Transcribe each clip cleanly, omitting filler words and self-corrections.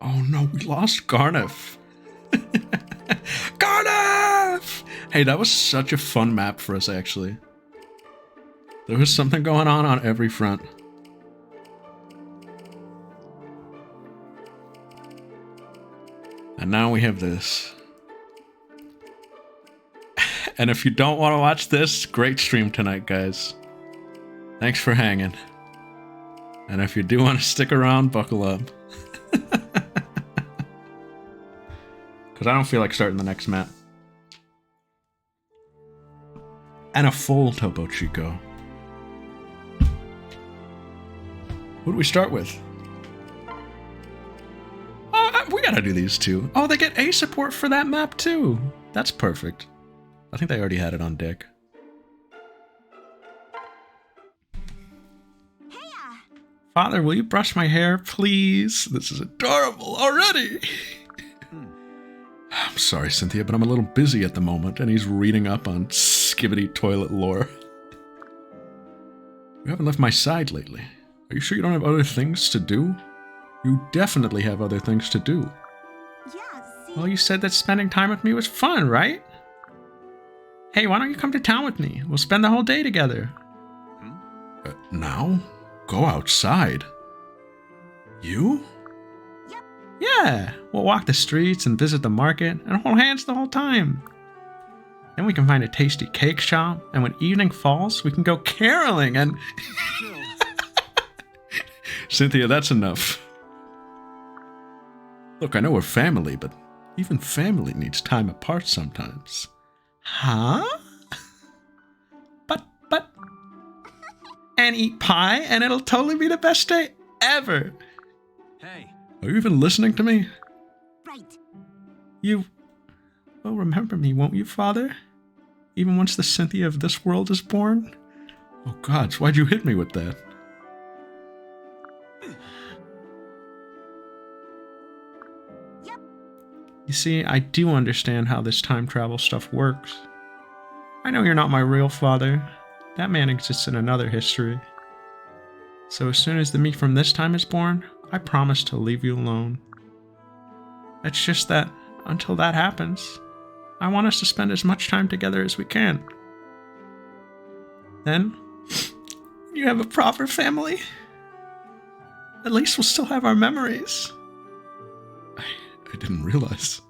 Oh no, we lost Garneth. Garneth! Hey, that was such a fun map for us, actually. There was something going on every front. And now we have this. And if you don't want to watch this, great stream tonight, guys. Thanks for hanging. And if you do want to stick around, buckle up. Because I don't feel like starting the next map. And a full Topo Chico. Who do we start with? We gotta do these two. Oh, they get A support for that map too. That's perfect. I think they already had it on deck. Heya. Father, will you brush my hair, please? This is adorable already. I'm sorry, Cynthia, but I'm a little busy at the moment, and he's reading up on skibbity toilet lore. You haven't left my side lately. Are you sure you don't have other things to do? You definitely have other things to do. Yeah, see? Well, you said that spending time with me was fun, right? Hey, why don't you come to town with me? We'll spend the whole day together. Now? Go outside? You? Yep. Yeah, we'll walk the streets and visit the market and hold hands the whole time. Then we can find a tasty cake shop, and when evening falls, we can go caroling and... Cynthia, that's enough. Look, I know we're family, but even family needs time apart sometimes. Huh? But... And eat pie, and it'll totally be the best day ever. Hey. Are you even listening to me? Right. You will remember me, won't you, Father? Even once the Cynthia of this world is born? Oh, gods, why'd you hit me with that? You see, I do understand how this time travel stuff works. I know you're not my real father. That man exists in another history. So as soon as the me from this time is born, I promise to leave you alone. It's just that, until that happens, I want us to spend as much time together as we can. Then, when you have a proper family, at least we'll still have our memories. I didn't realize.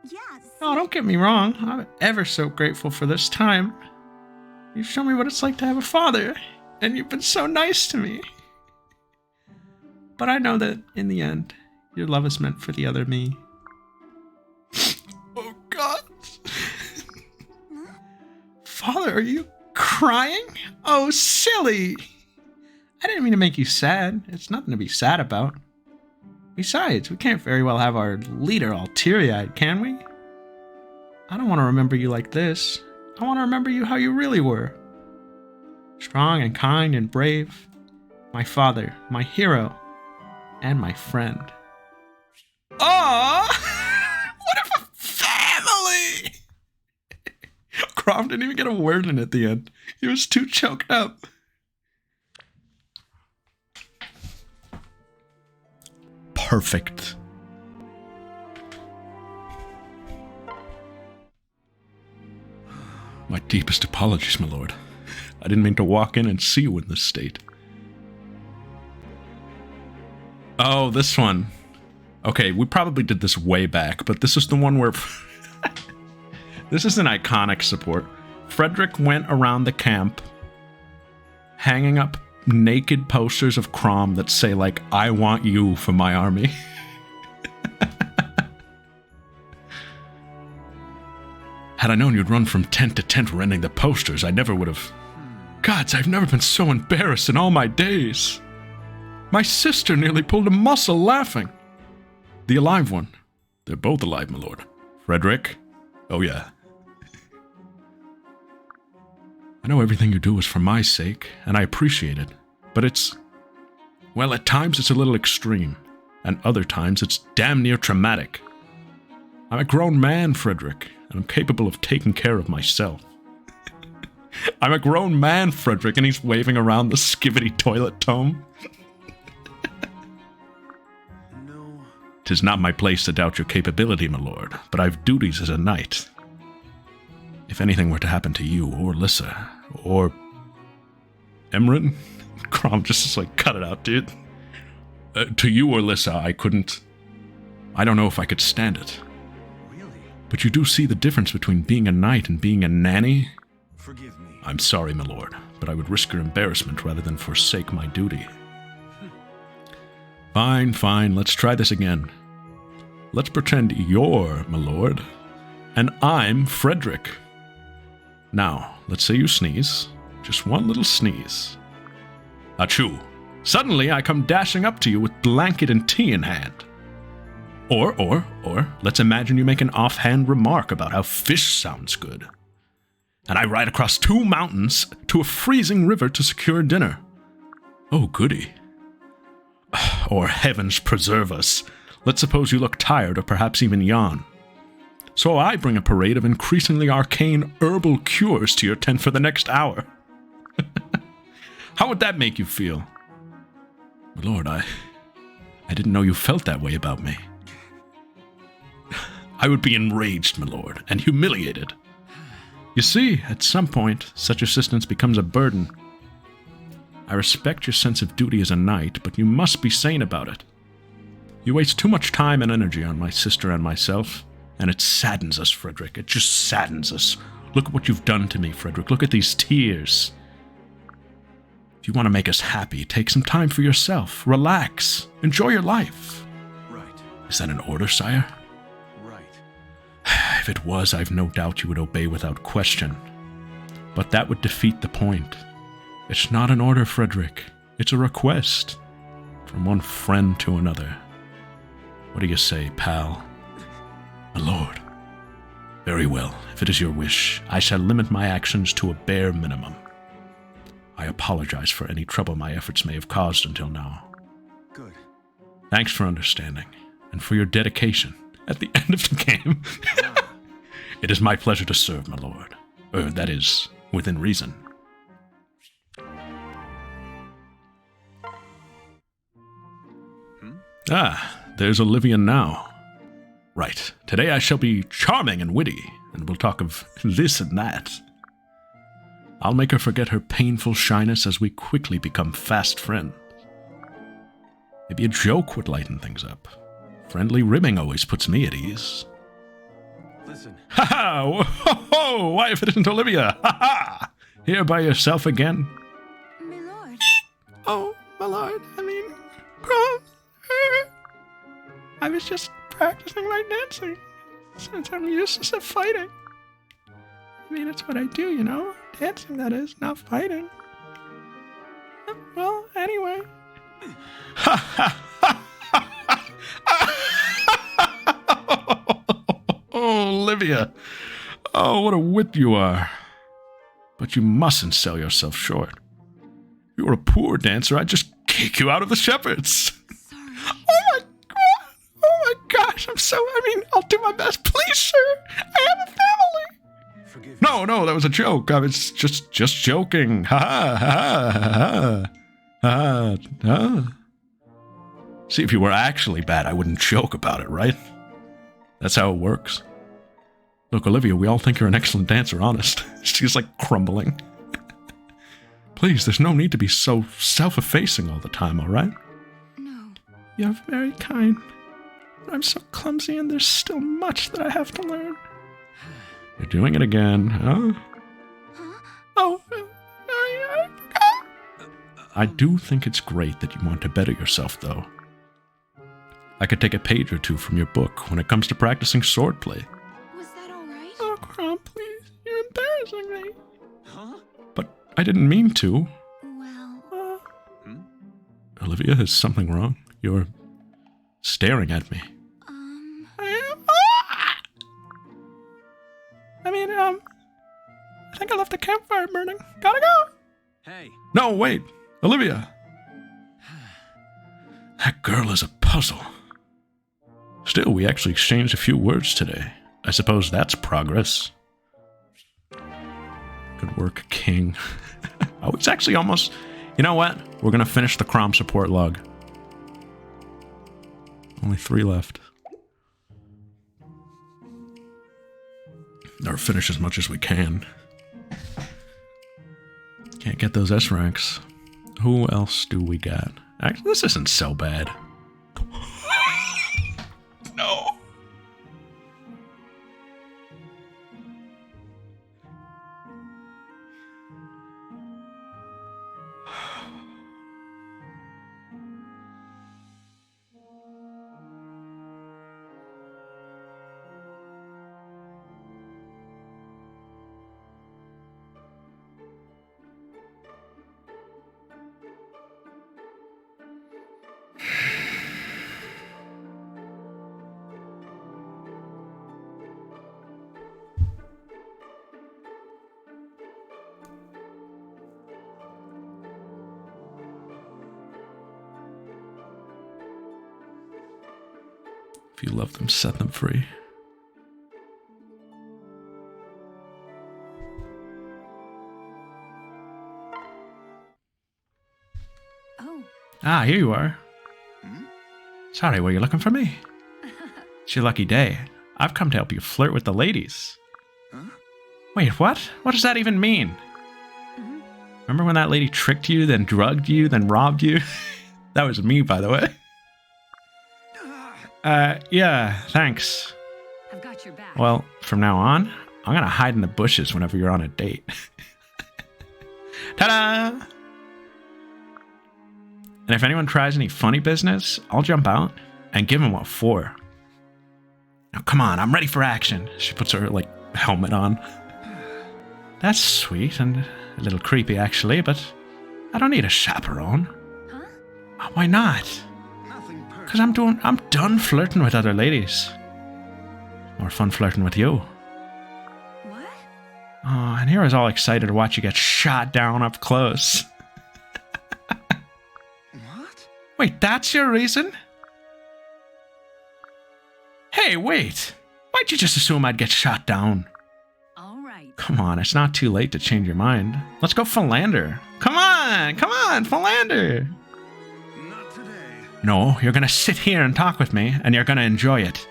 Yes. Oh, don't get me wrong. I'm ever so grateful for this time. You've shown me what it's like to have a father, and you've been so nice to me. But I know that, in the end, your love is meant for the other me. Oh, God. Father, are you crying? Oh, silly. I didn't mean to make you sad. It's nothing to be sad about. Besides, we can't very well have our leader all teary-eyed, can we? I don't want to remember you like this. I want to remember you how you really were. Strong and kind and brave. My father, my hero, and my friend. Aww! What if a family? Crom didn't even get a word in at the end. He was too choked up. Perfect. My deepest apologies, my lord. I didn't mean to walk in and see you in this state. Oh, this one. Okay, we probably did this way back, but this is the one where... This is an iconic support. Frederick went around the camp hanging up naked posters of Crom that say, like, I want you for my army. Had I known you'd run from tent to tent rending the posters, I never would have... Gods, I've never been so embarrassed in all my days. My sister nearly pulled a muscle laughing. The alive one. They're both alive, my lord. Frederick? Oh, yeah. I know everything you do is for my sake, and I appreciate it. But it's... Well, at times it's a little extreme. And other times it's damn near traumatic. I'm a grown man, Frederick, and I'm capable of taking care of myself. I'm a grown man, Frederick, and he's waving around the skibbity toilet tome. No. 'Tis not my place to doubt your capability, my lord, but I've duties as a knight. If anything were to happen to you, or Lissa, or Emran? Crom just like, cut it out, dude. To you or Lissa, I couldn't... I don't know if I could stand it. Really? But you do see the difference between being a knight and being a nanny? Forgive me. I'm sorry, my lord, but I would risk your embarrassment rather than forsake my duty. Fine, let's try this again. Let's pretend you're my lord, and I'm Frederick. Now, let's say you sneeze. Just one little sneeze. Achoo! Suddenly I come dashing up to you with blanket and tea in hand. Or, let's imagine you make an offhand remark about how fish sounds good. And I ride across 2 mountains to a freezing river to secure dinner. Oh, goody. Or heavens preserve us. Let's suppose you look tired or perhaps even yawn. So I bring a parade of increasingly arcane herbal cures to your tent for the next hour. How would that make you feel? My lord, I didn't know you felt that way about me. I would be enraged, my lord, and humiliated. You see, at some point, such assistance becomes a burden. I respect your sense of duty as a knight, but you must be sane about it. You waste too much time and energy on my sister and myself, and it saddens us, Frederick. It just saddens us. Look at what you've done to me, Frederick. Look at these tears. If you want to make us happy, take some time for yourself. Relax. Enjoy your life. Right. Is that an order, sire? Right. If it was, I've no doubt you would obey without question. But that would defeat the point. It's not an order, Frederick. It's a request. From one friend to another. What do you say, pal? My lord. Very well. If it is your wish, I shall limit my actions to a bare minimum. I apologize for any trouble my efforts may have caused until now. Good. Thanks for understanding, and for your dedication at the end of the game. It is my pleasure to serve, my lord. That is, within reason. There's Olivia now. Right, today I shall be charming and witty, and we'll talk of this and that. I'll make her forget her painful shyness as we quickly become fast friends. Maybe a joke would lighten things up. Friendly ribbing always puts me at ease. Listen. Ha ha! Whoa! Why, if it isn't Olivia? Ha ha! Here by yourself again? My lord. Oh, my lord, I mean, I was just practicing my dancing, since I'm useless at fighting. I mean, it's what I do, you know? Dancing, that is, not fighting. Well, anyway. Oh, Olivia. Oh, what a wit you are. But you mustn't sell yourself short. If you were a poor dancer, I'd just kick you out of the Shepherds. Sorry. Oh my gosh, I'll do my best. Please, sir, I have a family. Forgive me. No, that was a joke. I was just joking. Ha ha ha ha ha. See, if you were actually bad, I wouldn't joke about it, right? That's how it works. Look, Olivia, we all think you're an excellent dancer, honest. She's like crumbling. Please, there's no need to be so self-effacing all the time, all right? No. You're very kind. But I'm so clumsy and there's still much that I have to learn. You're doing it again, huh? Oh, I forgot. I do think it's great that you want to better yourself, though. I could take a page or two from your book when it comes to practicing swordplay. Was that all right? Oh, Crom, please. You're embarrassing me. Huh? But I didn't mean to. Well, Olivia, is something wrong? You're staring at me. I am. I think I left the campfire burning. Gotta go. Hey. No, wait. Olivia. That girl is a puzzle. Still, we actually exchanged a few words today. I suppose that's progress. Good work, King. Oh, it's actually almost... You know what? We're going to finish the Crom support log. Only 3 left. Or finish as much as we can. Can't get those S ranks. Who else do we got? Actually, this isn't so bad. No. If you love them, set them free. Oh. Ah, here you are. Sorry, were you looking for me? It's your lucky day. I've come to help you flirt with the ladies. Huh? Wait, what? What does that even mean? Mhm. Remember when that lady tricked you, then drugged you, then robbed you? That was me, by the way. Yeah, thanks. I've got your back. Well, from now on, I'm gonna hide in the bushes whenever you're on a date. Ta-da! And if anyone tries any funny business, I'll jump out and give them what for. Now, come on, I'm ready for action. She puts her, helmet on. That's sweet and a little creepy, actually, but I don't need a chaperone. Huh? Why not? Nothing personal. Because I'm done flirting with other ladies. More fun flirting with you. What? Oh, and here I was all excited to watch you get shot down up close. What? Wait, that's your reason? Hey, wait. Why'd you just assume I'd get shot down? All right. Come on, it's not too late to change your mind. Let's go philander. Come on, philander. Not today. No, you're gonna sit here and talk with me, and you're gonna enjoy it.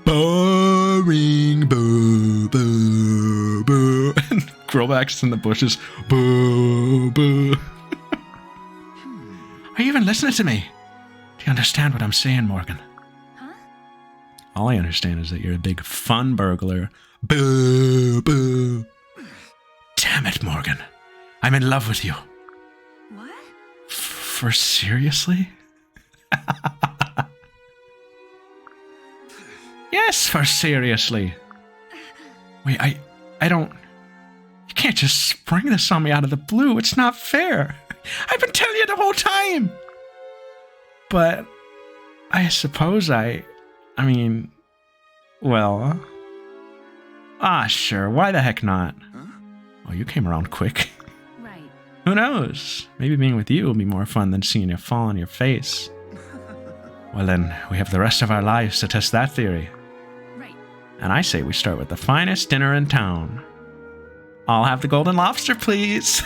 Well, Boring, boo, boo, boo. And Grillback's in the bushes. Boo, boo. Are you even listening to me? Do you understand what I'm saying, Morgan? huh? All I understand is that you're a big fun burglar. Boo, boo. Damn it, Morgan. I'm in love with you. What? For seriously? Yes, for seriously. Wait, I don't... You can't just spring this on me out of the blue. It's not fair. I've been telling you the whole time. But I suppose I mean, well... sure. Why the heck not? Huh? Oh, you came around quick. Right. Who knows? Maybe being with you will be more fun than seeing you fall on your face. Well then, we have the rest of our lives to test that theory. Right. And I say we start with the finest dinner in town. I'll have the golden lobster, please.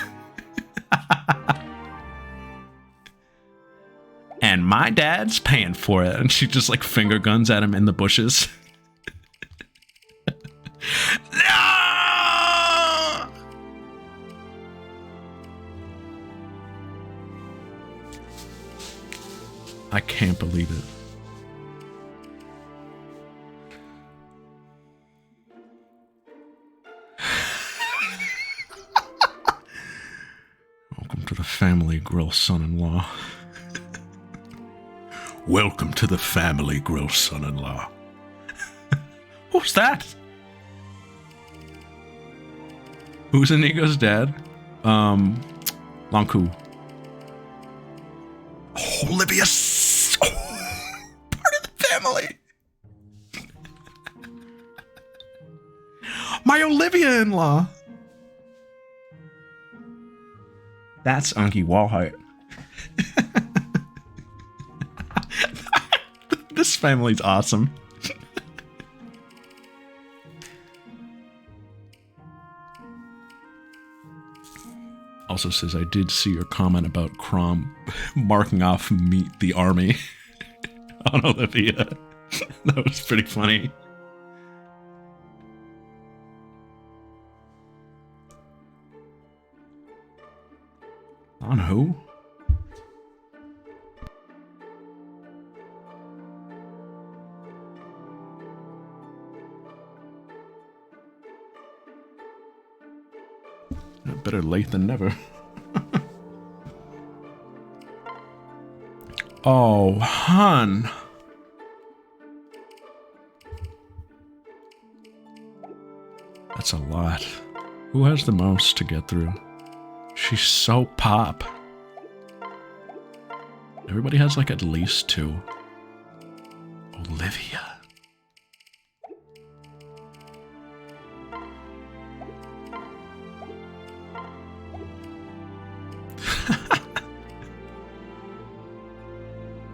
And my dad's paying for it. And she just finger guns at him in the bushes. No! I can't believe it. Welcome to the family grill, son-in-law. Welcome to the family grill, son-in-law. Who's that? Who's Inigo's dad? Lanku. Olivia. Part of the family. My Olivia-in-law. That's Unky Walhart. This family's awesome. Also says, I did see your comment about Crom marking off meet the army. on Olivia. That was pretty funny. On who? Better late than never. Oh, hun. That's a lot. Who has the most to get through? She's so pop. Everybody has like at least 2. Olivia.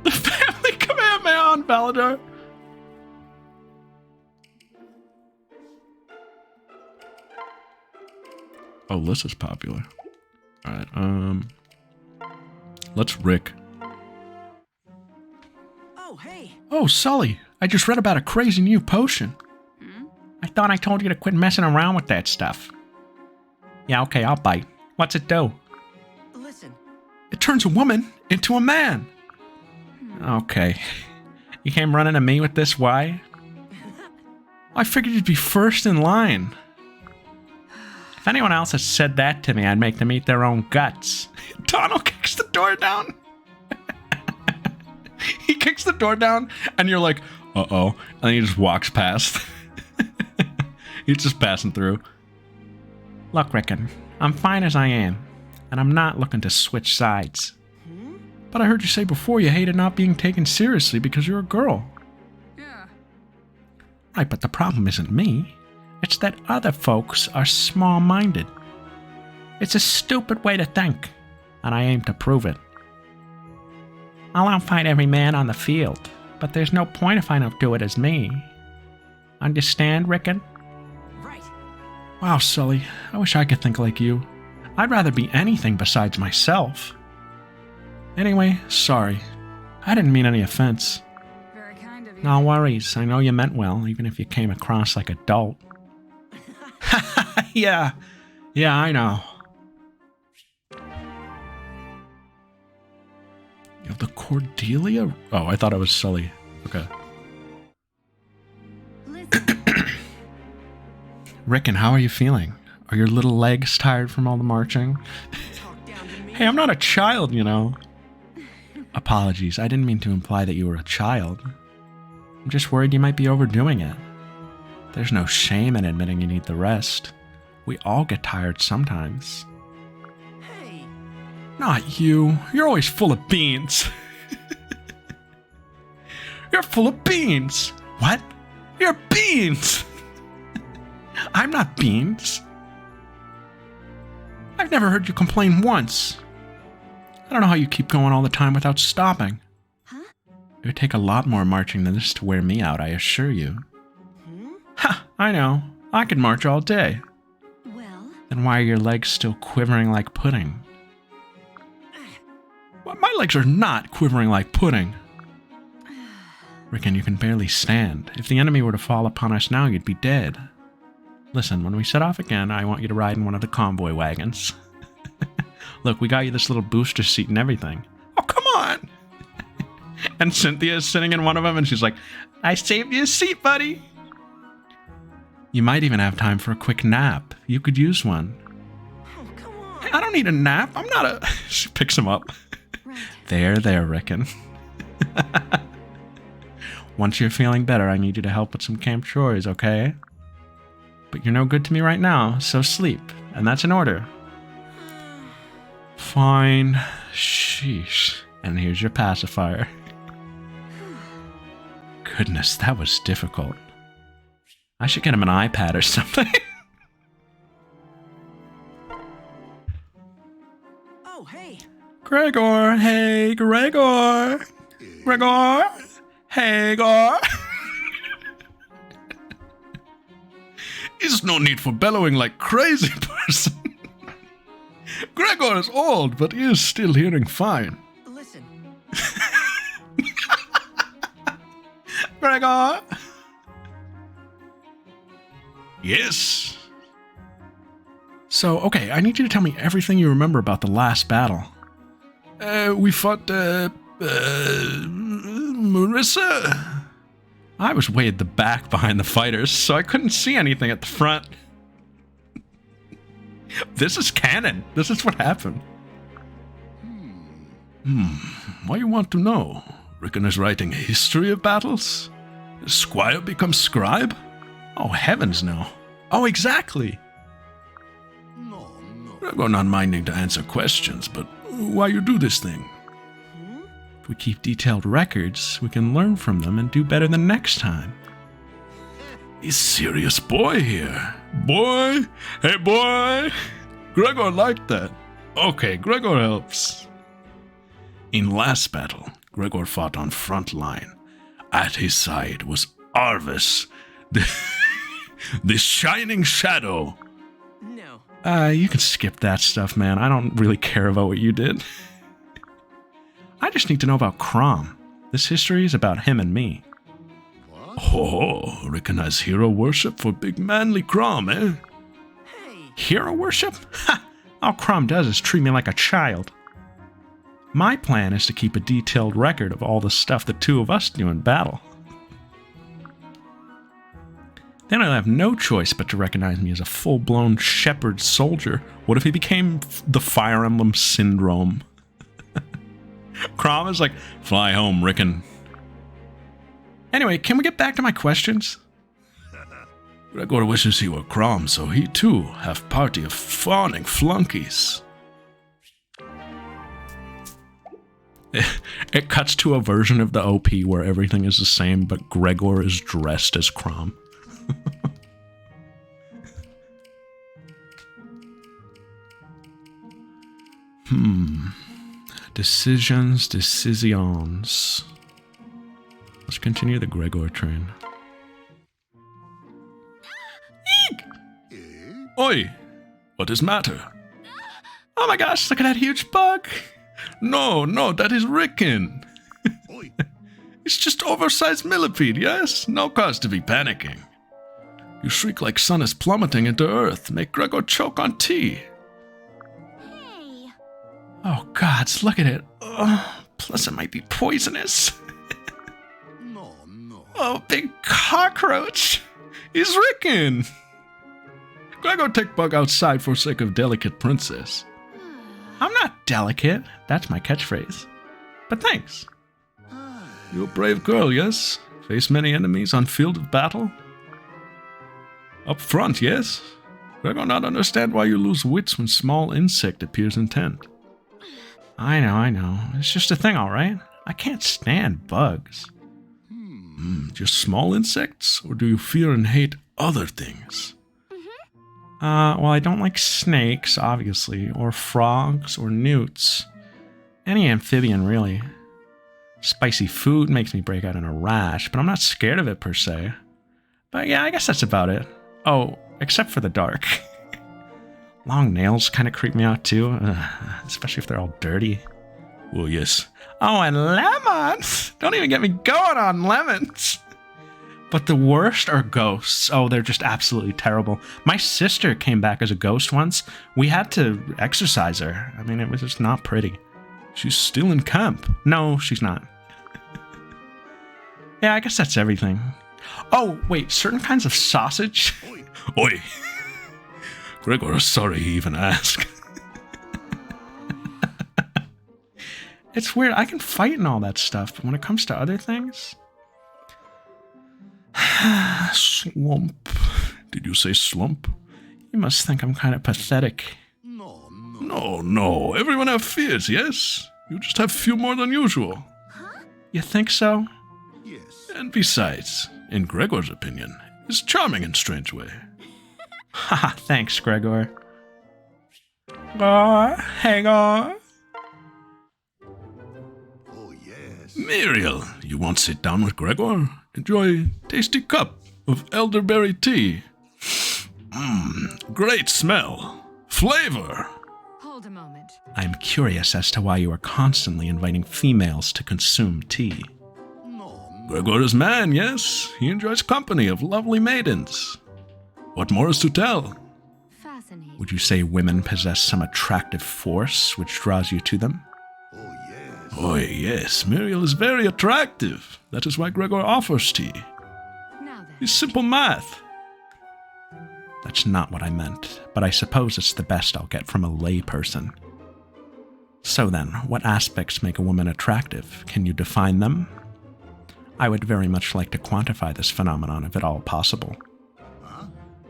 The family Kamehameha Valadar. Oh, this is popular. Alright, let's Rick. Oh, hey. Oh, Sully, I just read about a crazy new potion. I thought I told you to quit messing around with that stuff. Yeah, okay, I'll bite. What's it do? Listen. It turns a woman into a man. Okay. You came running to me with this, why? I figured you'd be first in line. If anyone else had said that to me, I'd make them eat their own guts. Donald kicks the door down. He kicks the door down, and you're like, uh-oh. And then he just walks past. He's just passing through. Look, Rickon, I'm fine as I am, and I'm not looking to switch sides. But I heard you say before you hated not being taken seriously because you're a girl. Yeah. Right, but the problem isn't me. It's that other folks are small-minded. It's a stupid way to think, and I aim to prove it. I'll outfight every man on the field, but there's no point if I don't do it as me. Understand, Rickon? Right. Wow, Sully, I wish I could think like you. I'd rather be anything besides myself. Anyway, sorry. I didn't mean any offense. Very kind of you. No worries, I know you meant well, even if you came across like a dolt. Yeah, I know. Yo, the Cordelia? Oh, I thought it was Sully. Okay. Listen. Rickon, how are you feeling? Are your little legs tired from all the marching? Talk down to me. Hey, I'm not a child, you know. Apologies, I didn't mean to imply that you were a child. I'm just worried you might be overdoing it. There's no shame in admitting you need the rest. We all get tired sometimes. Hey. Not you. You're always full of beans. You're full of beans. What? You're beans. I'm not beans. I've never heard you complain once. I don't know how you keep going all the time without stopping. Huh? It would take a lot more marching than this to wear me out, I assure you. Ha! I know. I could march all day. Well, Then why are your legs still quivering like pudding? Well, my legs are not quivering like pudding. Rickon, you can barely stand. If the enemy were to fall upon us now, you'd be dead. Listen, when we set off again, I want you to ride in one of the convoy wagons. Look, we got you this little booster seat and everything. Oh, come on! And Cynthia is sitting in one of them, and she's like, I saved you a seat, buddy! You might even have time for a quick nap. You could use one. Oh, come on. Hey, I don't need a nap. I'm not a... She picks him up. right. There, Rickon. Once you're feeling better, I need you to help with some camp chores, okay? But you're no good to me right now, so sleep. And that's an order. Fine. Sheesh. And here's your pacifier. Goodness, that was difficult. I should get him an iPad or something. Oh, hey. Gregor, hey, Gregor. Gregor, hey, Gregor. There's no need for bellowing like crazy person. Gregor is old, but he is still hearing fine. Listen. Gregor! Yes. So, okay, I need you to tell me everything you remember about the last battle. We fought, Marissa? I was way at the back behind the fighters, so I couldn't see anything at the front. This is canon. This is what happened. What you want to know? Rickon is writing a history of battles? Does Squire become scribe? Oh, heavens no. Oh, exactly. Gregor not minding to answer questions, but why you do this thing? If we keep detailed records, we can learn from them and do better the next time. He's serious boy here. Boy? Hey, boy? Gregor liked that. Okay, Gregor helps. In last battle, Gregor fought on front line. At his side was Arvis, the shining shadow. No. You can skip that stuff, man. I don't really care about what you did. I just need to know about Crom. This history is about him and me. Oh, recognize hero worship for big manly Crom, eh? Hey. Hero worship? Ha! All Crom does is treat me like a child. My plan is to keep a detailed record of all the stuff the two of us do in battle. Then I'll have no choice but to recognize me as a full-blown shepherd soldier. What if he became the Fire Emblem Syndrome? Crom is like, fly home, Rickon. Anyway, can we get back to my questions? Gregor wishes he were Crom, so he too have party of fawning flunkies. It cuts to a version of the OP where everything is the same, but Gregor is dressed as Crom. Decisions. Let's continue the Gregor train. Oi! What is matter? Oh my gosh, look at that huge bug! No, that is Rickon. It's just oversized millipede, yes? No cause to be panicking. You shriek like sun is plummeting into earth. Make Gregor choke on tea. Hey. Oh gods, look at it. Plus it might be poisonous. No. Oh, big cockroach! He's Rickon. Gregor take bug outside for sake of delicate princess. I'm not delicate. That's my catchphrase. But thanks. You a brave girl, yes? Face many enemies on field of battle? Up front, yes? Gregor not understand why you lose wits when small insect appears in tent. I know. It's just a thing, alright? I can't stand bugs. Just small insects? Or do you fear and hate other things? Well, I don't like snakes, obviously, or frogs, or newts. Any amphibian, really. Spicy food makes me break out in a rash, but I'm not scared of it per se. But yeah, I guess that's about it. Oh, except for the dark. Long nails kind of creep me out too, especially if they're all dirty. Well, yes. Oh, and lemons! Don't even get me going on lemons! But the worst are ghosts. Oh, they're just absolutely terrible. My sister came back as a ghost once. We had to exorcise her. I mean, it was just not pretty. She's still in camp. No, she's not. Yeah, I guess that's everything. Oh, wait, certain kinds of sausage? Oi! Gregor is sorry he even asked. It's weird. I can fight and all that stuff, but when it comes to other things... Slump. Did you say slump? You must think I'm kind of pathetic. No. Everyone have fears, yes? You just have few more than usual. You think so? Yes. And besides, in Gregor's opinion, is charming in strange way. Haha, thanks, Gregor. Hang on. Oh, yes. Muriel, you won't sit down with Gregor? Enjoy tasty cup of elderberry tea. Great smell. Flavor. Hold a moment. I'm curious as to why you are constantly inviting females to consume tea. Gregor is man, yes. He enjoys company of lovely maidens. What more is to tell? Fascinating. Would you say women possess some attractive force which draws you to them? Oh, yes, Muriel is very attractive. That is why Gregor offers tea. Now then. It's simple math. That's not what I meant, but I suppose it's the best I'll get from a layperson. So then, what aspects make a woman attractive? Can you define them? I would very much like to quantify this phenomenon if at all possible.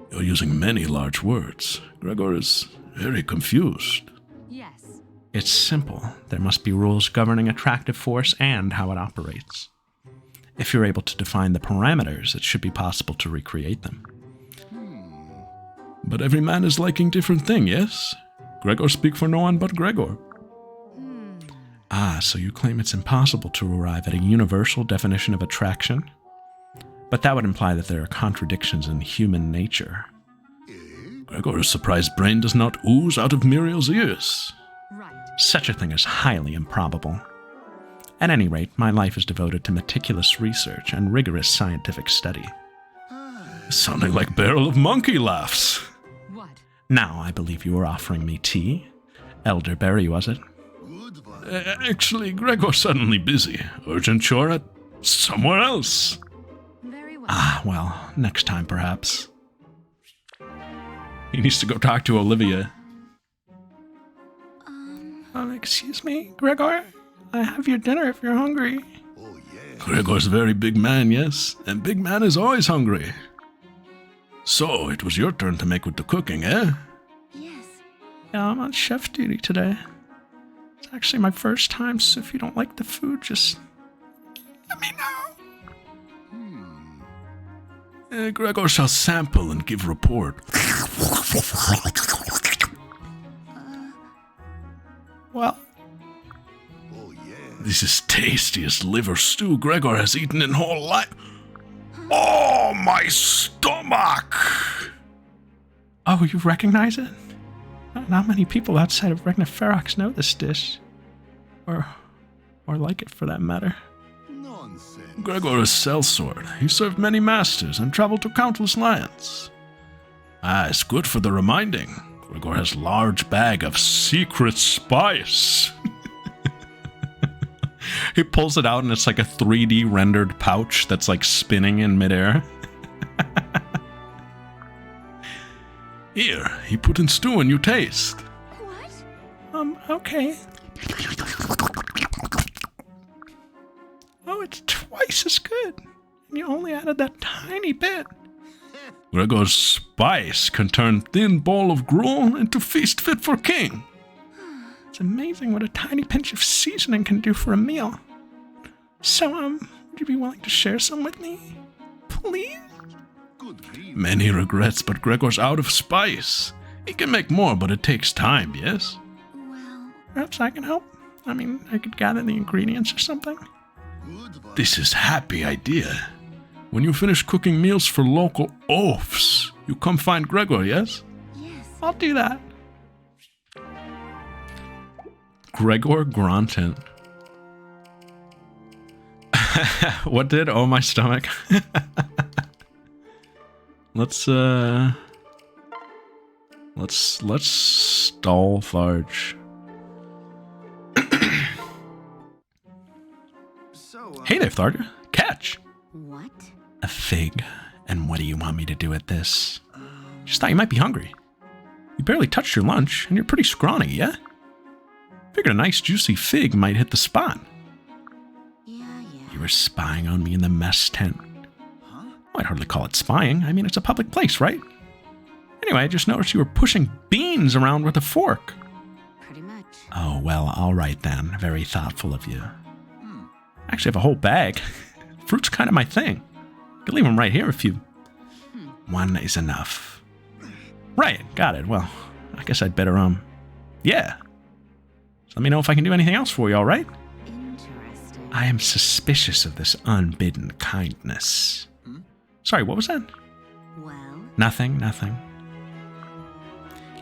You're using many large words. Gregor is very confused. Yes. It's simple. There must be rules governing attractive force and how it operates. If you're able to define the parameters, it should be possible to recreate them. But every man is liking different thing, yes? Gregor speak for no one but Gregor. Ah, so you claim it's impossible to arrive at a universal definition of attraction? But that would imply that there are contradictions in human nature. Gregor's surprised brain does not ooze out of Muriel's ears. Right. Such a thing is highly improbable. At any rate, my life is devoted to meticulous research and rigorous scientific study. Sounding like barrel of monkey laughs. What? Now I believe you were offering me tea. Elderberry, was it? Actually, Gregor's suddenly busy. Urgent chore at somewhere else. Very well. Ah, well, next time perhaps. He needs to go talk to Olivia. Excuse me, Gregor? I have your dinner if you're hungry. Gregor's a very big man, yes? And big man is always hungry. So, it was your turn to make with the cooking, eh? Yes. Yeah, I'm on chef duty today. It's actually my first time, so if you don't like the food, just let me know. Gregor shall sample and give report. Well, This is tastiest liver stew Gregor has eaten in whole life. Oh, my stomach! oh, you recognize it? Not many people outside of Regna Ferox know this dish. Or like it for that matter. Gregor is sellsword. He served many masters and traveled to countless lands. Ah, it's good for the reminding. Gregor has large bag of secret spice. He pulls it out and it's like a 3D rendered pouch that's like spinning in midair. Here, he put in stew and you taste. What? Okay. Oh, it's twice as good. And you only added that tiny bit. Gregor's spice can turn thin bowl of gruel into feast fit for king. It's amazing what a tiny pinch of seasoning can do for a meal. So, would you be willing to share some with me? Please? Many regrets, but Gregor's out of spice. He can make more, but it takes time, yes? Well, Perhaps I can help. I mean, I could gather the ingredients or something. This is happy idea. When you finish cooking meals for local oafs, you come find Gregor, yes? yes. I'll do that. Gregor Grontant. What did? Oh, my stomach. Let's stall Farge. Hey there, Tharja. Catch. What? A fig. And what do you want me to do with this? Just thought you might be hungry. You barely touched your lunch, and you're pretty scrawny, yeah? Figured a nice juicy fig might hit the spot. Yeah. You were spying on me in the mess tent. Well, I'd hardly call it spying. I mean, it's a public place, right? Anyway, I just noticed you were pushing beans around with a fork. Pretty much. Oh, well, all right then. Very thoughtful of you. I actually have a whole bag. Fruit's kind of my thing. I could leave them right here if you... One is enough. Right, got it. Well, I guess I'd better, yeah. So let me know if I can do anything else for you, all right? Interesting. I am suspicious of this unbidden kindness. Sorry, what was that? Well, Nothing.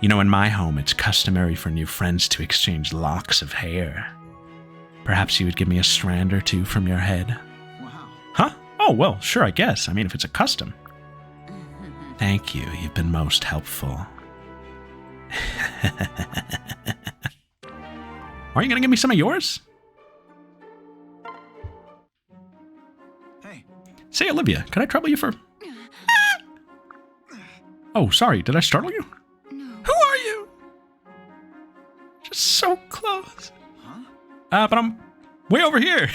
You know, in my home, it's customary for new friends to exchange locks of hair. Perhaps you would give me a strand or two from your head. Wow. Huh? Oh, well, sure, I guess. I mean, if it's a custom. Thank you. You've been most helpful. Are you going to give me some of yours? Hey. Say, Olivia, could I trouble you for... Oh, sorry. Did I startle you? No. Who are you? Just so close. Huh? But I'm way over here.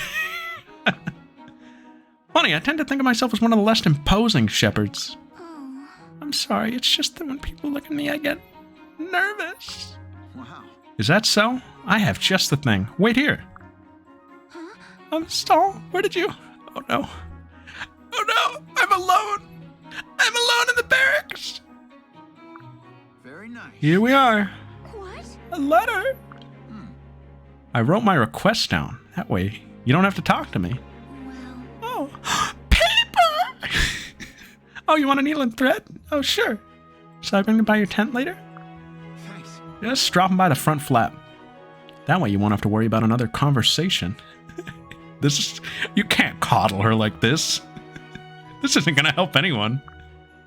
Funny, I tend to think of myself as one of the less imposing shepherds. Oh. I'm sorry, it's just that when people look at me, I get nervous. Wow. Is that so? I have just the thing. Wait here. Huh? Stall, where did you... Oh, no. Oh, no, I'm alone. I'm alone in the barracks. Very nice. Here we are. What? A letter. I wrote my request down. That way, you don't have to talk to me. Well, Oh, paper! Oh, you want a needle and thread? Oh, sure. Shall I bring it by your tent later? Thanks. Just drop them by the front flap. That way you won't have to worry about another conversation. You can't coddle her like this. This isn't gonna help anyone.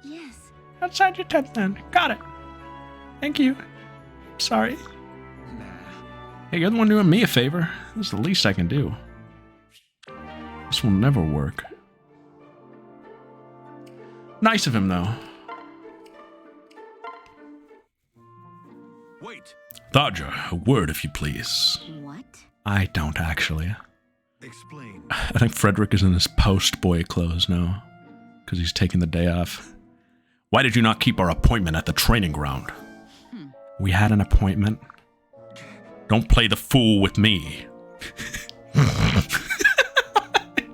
yes. Outside your tent then. Got it. Thank you. Sorry. Nah. Hey, you're the one doing me a favor. This is the least I can do. This will never work. Nice of him, though. Wait. Thaja, a word if you please. What? I don't, actually. Explain. I think Frederick is in his post-boy clothes now, because he's taking the day off. Why did you not keep our appointment at the training ground? We had an appointment. Don't play the fool with me.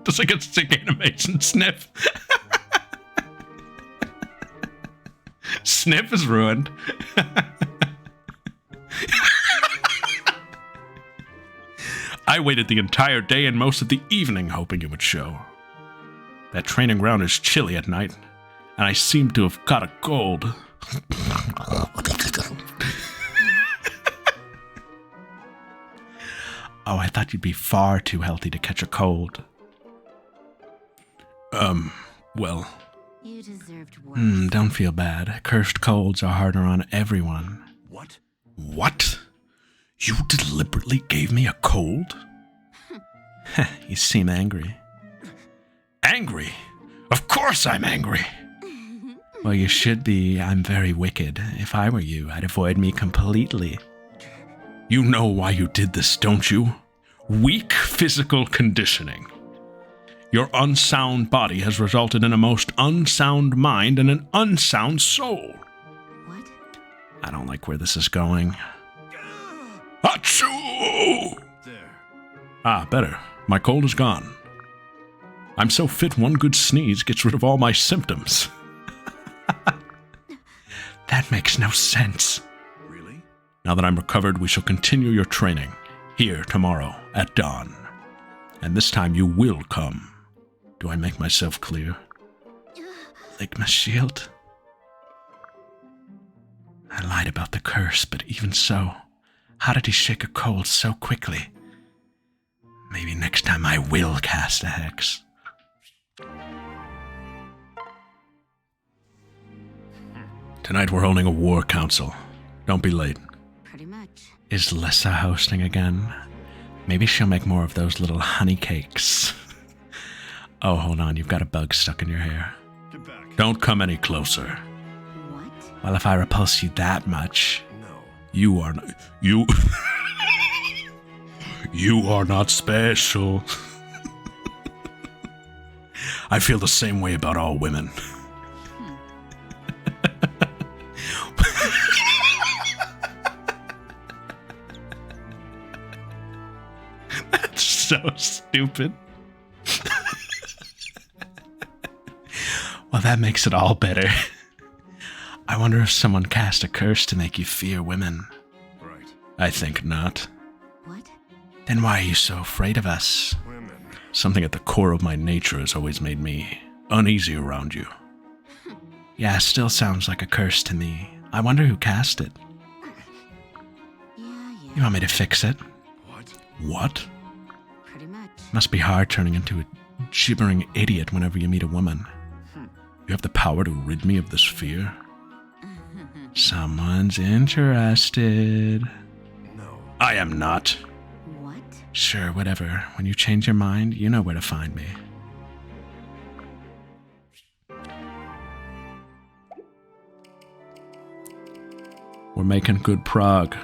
Does like a sick animation sniff? Sniff is ruined. I waited the entire day and most of the evening hoping you would show. That training ground is chilly at night, and I seem to have caught a cold. Oh, I thought you'd be far too healthy to catch a cold. Well, You deserved worse. Don't feel bad. Cursed colds are harder on everyone. What? what? You deliberately gave me a cold? You seem angry. Angry? Of course I'm angry. Well, you should be. I'm very wicked. If I were you, I'd avoid me completely. You know why you did this, don't you? Weak physical conditioning. Your unsound body has resulted in a most unsound mind and an unsound soul. What? I don't like where this is going. Achoo! There. Ah, better. My cold is gone. I'm so fit one good sneeze gets rid of all my symptoms. That makes no sense. Really? Now that I'm recovered, we shall continue your training. Here tomorrow at dawn. And this time you will come. Do I make myself clear? Ligma shield. I lied about the curse, but even so, how did he shake a cold so quickly? Maybe next time I will cast a hex. Tonight we're holding a war council. Don't be late. Pretty much. Is Lissa hosting again? Maybe she'll make more of those little honey cakes. Oh, hold on, you've got a bug stuck in your hair. Get back. Don't come any closer. What? Well, if I repulse you that much... No. You are not... You... You are not special. I feel the same way about all women. That's so stupid. Well, that makes it all better. I wonder if someone cast a curse to make you fear women. Right. I think not. What? Then why are you so afraid of us? Women. Something at the core of my nature has always made me uneasy around you. Yeah, still sounds like a curse to me. I wonder who cast it. Yeah. You want me to fix it? What? What? Pretty much. Must be hard turning into a gibbering idiot whenever you meet a woman. You have the power to rid me of this fear. Someone's interested. No. I am not. What? Sure, whatever. When you change your mind, you know where to find me. We're making good prog.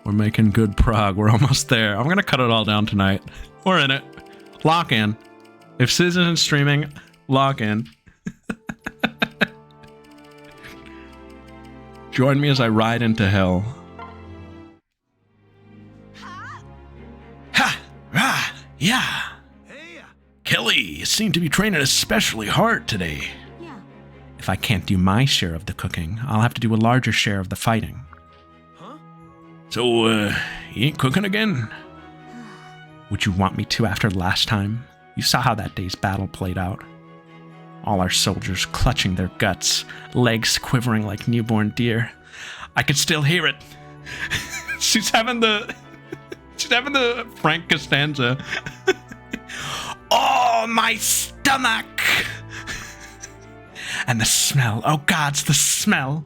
We're making good prog. We're almost there. I'm gonna cut it all down tonight. We're in it. Lock in. If Sis isn't streaming, lock in. Join me as I ride into hell. Ha! Rah! Yeah! Hey! Kelly, you seem to be training especially hard today. Yeah. If I can't do my share of the cooking, I'll have to do a larger share of the fighting. Huh? So, you ain't cooking again? Would you want me to after last time? You saw how that day's battle played out. All our soldiers clutching their guts, legs quivering like newborn deer. I could still hear it. She's having the Frank Costanza. Oh, my stomach! And the smell. Oh, gods, the smell.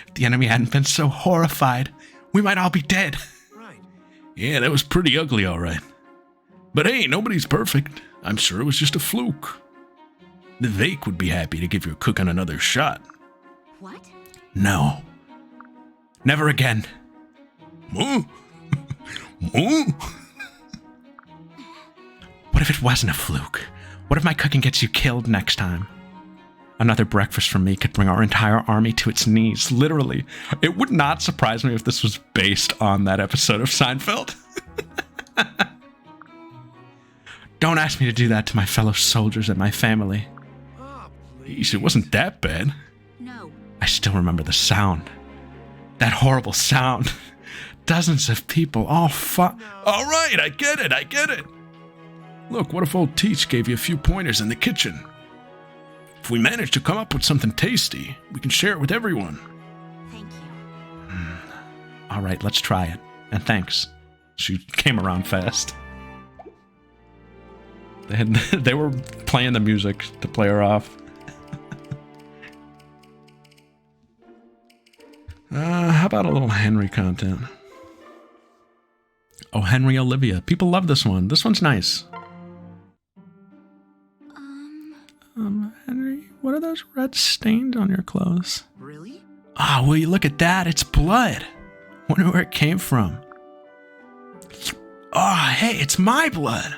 If the enemy hadn't been so horrified, we might all be dead. Right. Yeah, that was pretty ugly, all right. But hey, nobody's perfect. I'm sure it was just a fluke. The Vake would be happy to give your cooking another shot. What? No. Never again. Moo. Moo. What if it wasn't a fluke? What if my cooking gets you killed next time? Another breakfast from me could bring our entire army to its knees, literally. It would not surprise me if this was based on that episode of Seinfeld. Don't ask me to do that to my fellow soldiers and my family. Oh, Jeez, it wasn't that bad. No. I still remember the sound. That horrible sound. Dozens of people all All right, I get it. Look, what if old Teach gave you a few pointers in the kitchen? If we manage to come up with something tasty, we can share it with everyone. Thank you. All right, let's try it. And thanks. She came around fast. They were playing the music to play her off. How about a little Henry content? Oh, Henry Olivia. People love this one. This one's nice. Henry, what are those red stains on your clothes? Really? Ah, will you look at that? It's blood. Wonder where it came from. Oh, hey, it's my blood.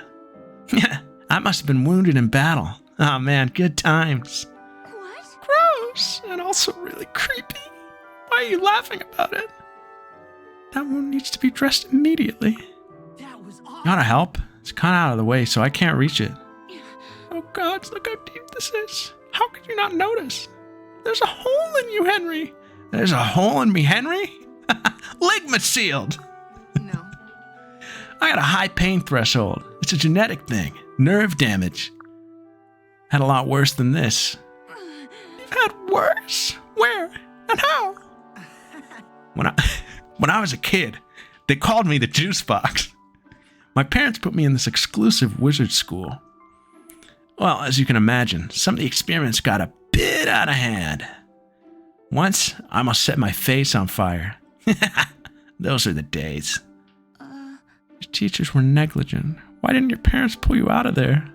I must have been wounded in battle. Oh man, good times. What? Gross, and also really creepy. Why are you laughing about it? That wound needs to be dressed immediately. That was You awesome. wanna help? It's kinda out of the way, so I can't reach it. Oh gods, look how deep this is. How could you not notice? There's a hole in you, Henry. There's a hole in me, Henry? Ligma sealed. No. I got a high pain threshold. It's a genetic thing. Nerve damage. Had a lot worse than this. You've had worse? Where? And how? When I was a kid, they called me the juice box. My parents put me in this exclusive wizard school. Well, as you can imagine, some of the experiments got a bit out of hand. Once, I almost set my face on fire. Those are the days. Your teachers were negligent. Why didn't your parents pull you out of there?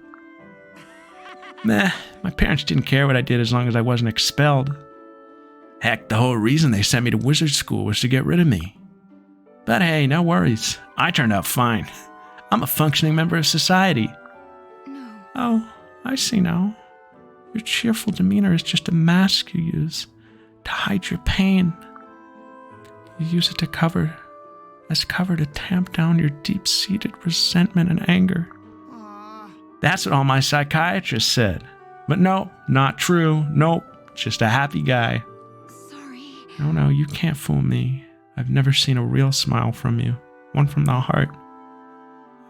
Nah, my parents didn't care what I did as long as I wasn't expelled. Heck, the whole reason they sent me to wizard school was to get rid of me. But hey, no worries. I turned out fine. I'm a functioning member of society. No. Oh, I see now. Your cheerful demeanor is just a mask you use to hide your pain. You use it to cover to tamp down your deep-seated resentment and anger. Aw. That's what all my psychiatrists said. But no, not true. Nope, just a happy guy. Sorry. No, you can't fool me. I've never seen a real smile from you. One from the heart.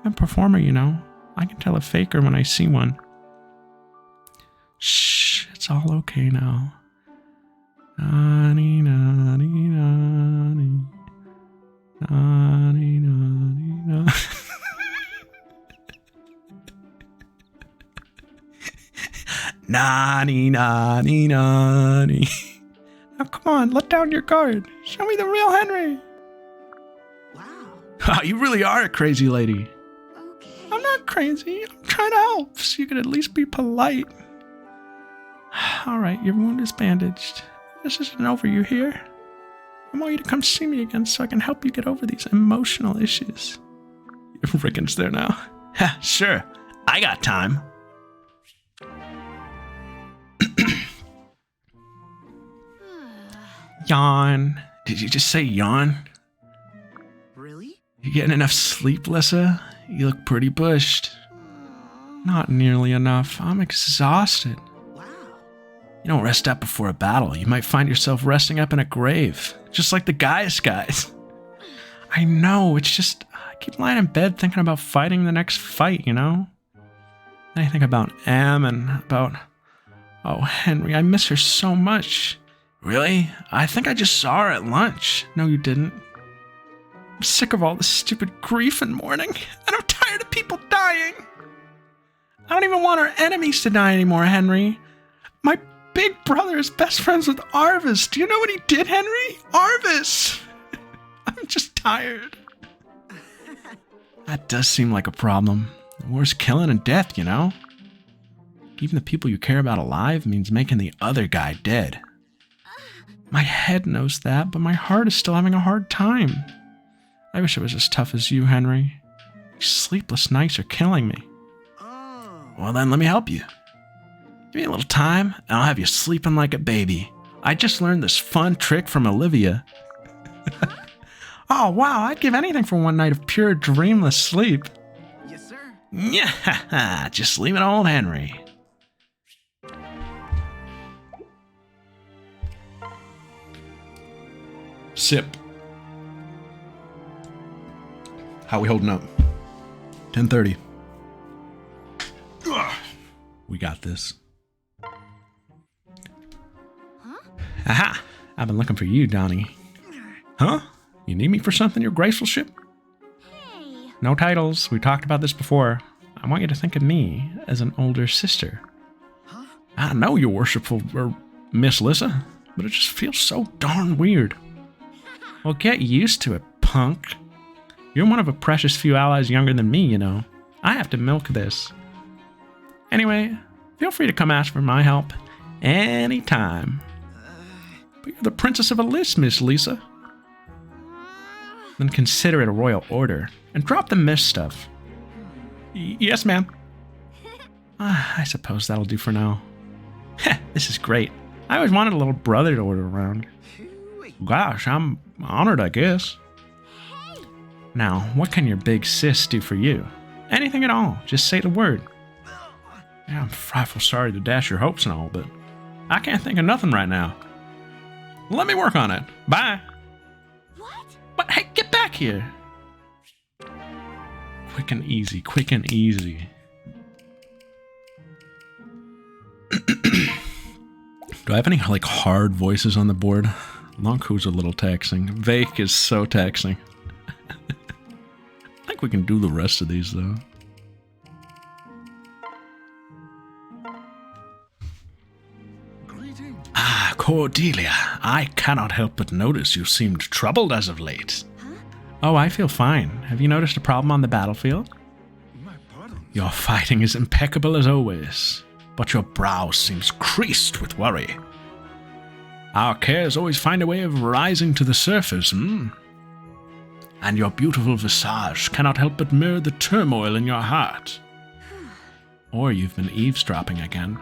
I'm a performer, you know. I can tell a faker when I see one. Shh, it's all okay now. Nani, nani, nani. Nani, nani, nani. Nani, nani, nani. Now come on, let down your guard. Show me the real Henry. Wow. You really are a crazy lady. Okay. I'm not crazy. I'm trying to help, so you can at least be polite. All right, your wound is bandaged. This isn't over, you hear? I want you to come see me again so I can help you get over these emotional issues. Rickon's there now. Sure, I got time. Yawn. Did you just say yawn? Really? You getting enough sleep, Lissa? You look pretty bushed. Not nearly enough. I'm exhausted. Wow. You don't rest up before a battle. You might find yourself resting up in a grave. Just like the guys. I know, it's just... I keep lying in bed thinking about fighting the next fight, you know? And I think about Em and about... Oh, Henry, I miss her so much. Really? I think I just saw her at lunch. No, you didn't. I'm sick of all this stupid grief and mourning, and I'm tired of people dying. I don't even want our enemies to die anymore, Henry. My big brother is best friends with Arvis. Do you know what he did, Henry? Arvis! I'm just tired. That does seem like a problem. The war's killing and death, you know? Keeping the people you care about alive means making the other guy dead. My head knows that, but my heart is still having a hard time. I wish it was as tough as you, Henry. These sleepless nights are killing me. Oh. Well then, let me help you. Give me a little time, and I'll have you sleeping like a baby. I just learned this fun trick from Olivia. Oh wow, I'd give anything for one night of pure dreamless sleep. Yes, sir. Yeah, just leave it old Henry. Sip. How we holding up? 10:30. We got this. Huh? Aha! I've been looking for you, Donnie. Huh? You need me for something, your gracefulship? Hey. No titles. We talked about this before. I want you to think of me as an older sister. Huh? I know you're worshipful, Miss Lissa, but it just feels so darn weird. Well, get used to it, punk. You're one of a precious few allies younger than me, you know. I have to milk this. Anyway, feel free to come ask for my help anytime. But you're the princess of a list, Miss Lisa. Then consider it a royal order and drop the miss stuff. Yes, ma'am. I suppose that'll do for now. This is great. I always wanted a little brother to order around. Gosh, I'm honored, I guess. Now, what can your big sis do for you? Anything at all. Just say the word. Yeah, I'm frightful sorry to dash your hopes and all, but I can't think of nothing right now. Let me work on it. Bye. What? But hey, get back here. Quick and easy, quick and easy. Do I have any, like, hard voices on the board? Lonku's a little taxing. Vake is so taxing. I think we can do the rest of these, though. Greetings. Ah, Cordelia, I cannot help but notice you seemed troubled as of late. Huh? Oh, I feel fine. Have you noticed a problem on the battlefield? My pardon. Your fighting is impeccable as always, but your brow seems creased with worry. Our cares always find a way of rising to the surface, And your beautiful visage cannot help but mirror the turmoil in your heart. Or you've been eavesdropping again.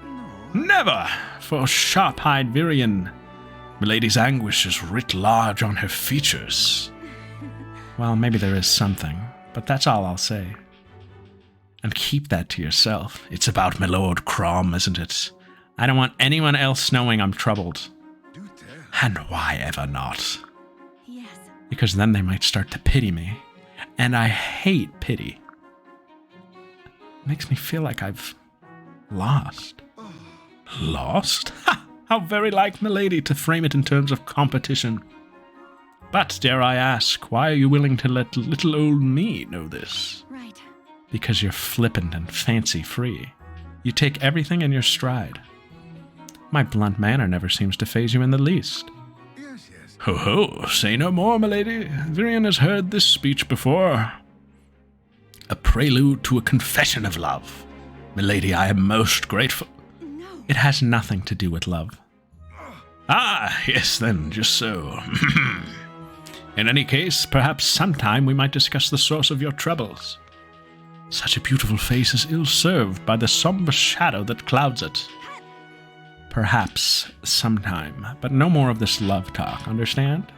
No. Never! For sharp-eyed Virian, Milady's anguish is writ large on her features. Well, maybe there is something, but that's all I'll say. And keep that to yourself. It's about my Lord Crom, isn't it? I don't want anyone else knowing I'm troubled. Do tell. And why ever not? Yes. Because then they might start to pity me. And I hate pity. It makes me feel like I've lost. Oh, Lost? Ha! How very like Milady to frame it in terms of competition. But, dare I ask, why are you willing to let little old me know this? Right. Because you're flippant and fancy-free. You take everything in your stride. My blunt manner never seems to faze you in the least. Yes, yes. Ho ho, say no more, milady. Virion has heard this speech before. A prelude to a confession of love. Milady, I am most grateful. No. It has nothing to do with love. Ah, yes then, just so. In any case, perhaps sometime we might discuss the source of your troubles. Such a beautiful face is ill-served by the somber shadow that clouds it. Perhaps sometime, but no more of this love talk, understand?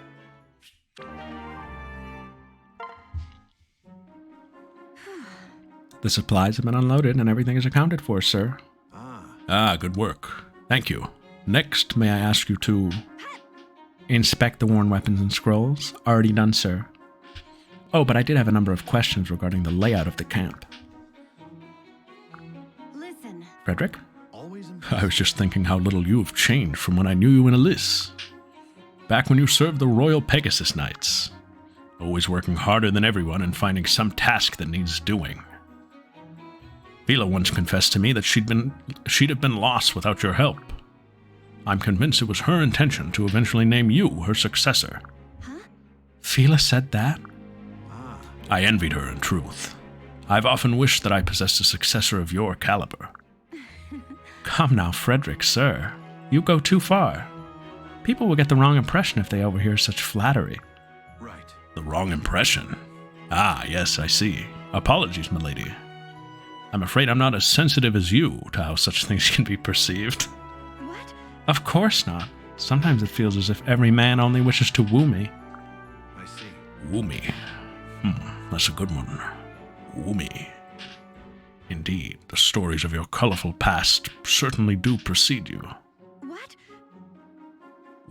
The supplies have been unloaded and everything is accounted for, sir. Ah, good work. Thank you. Next, may I ask you to inspect the worn weapons and scrolls? Already done, sir. Oh, but I did have a number of questions regarding the layout of the camp. Listen. Frederick? Always I was just thinking how little you have changed from when I knew you in Alyss. Back when you served the Royal Pegasus Knights. Always working harder than everyone and finding some task that needs doing. Vila once confessed to me that she'd have been lost without your help. I'm convinced it was her intention to eventually name you her successor. Huh? Vila said that? I envied her in truth. I've often wished that I possessed a successor of your caliber. Come now, Frederick, sir. You go too far. People will get the wrong impression if they overhear such flattery. Right. The wrong impression? Ah, yes, I see. Apologies, milady. I'm afraid I'm not as sensitive as you to how such things can be perceived. What? Of course not. Sometimes it feels as if every man only wishes to woo me. I see. Woo me. That's a good one. Woo me. Indeed, the stories of your colorful past certainly do precede you. What?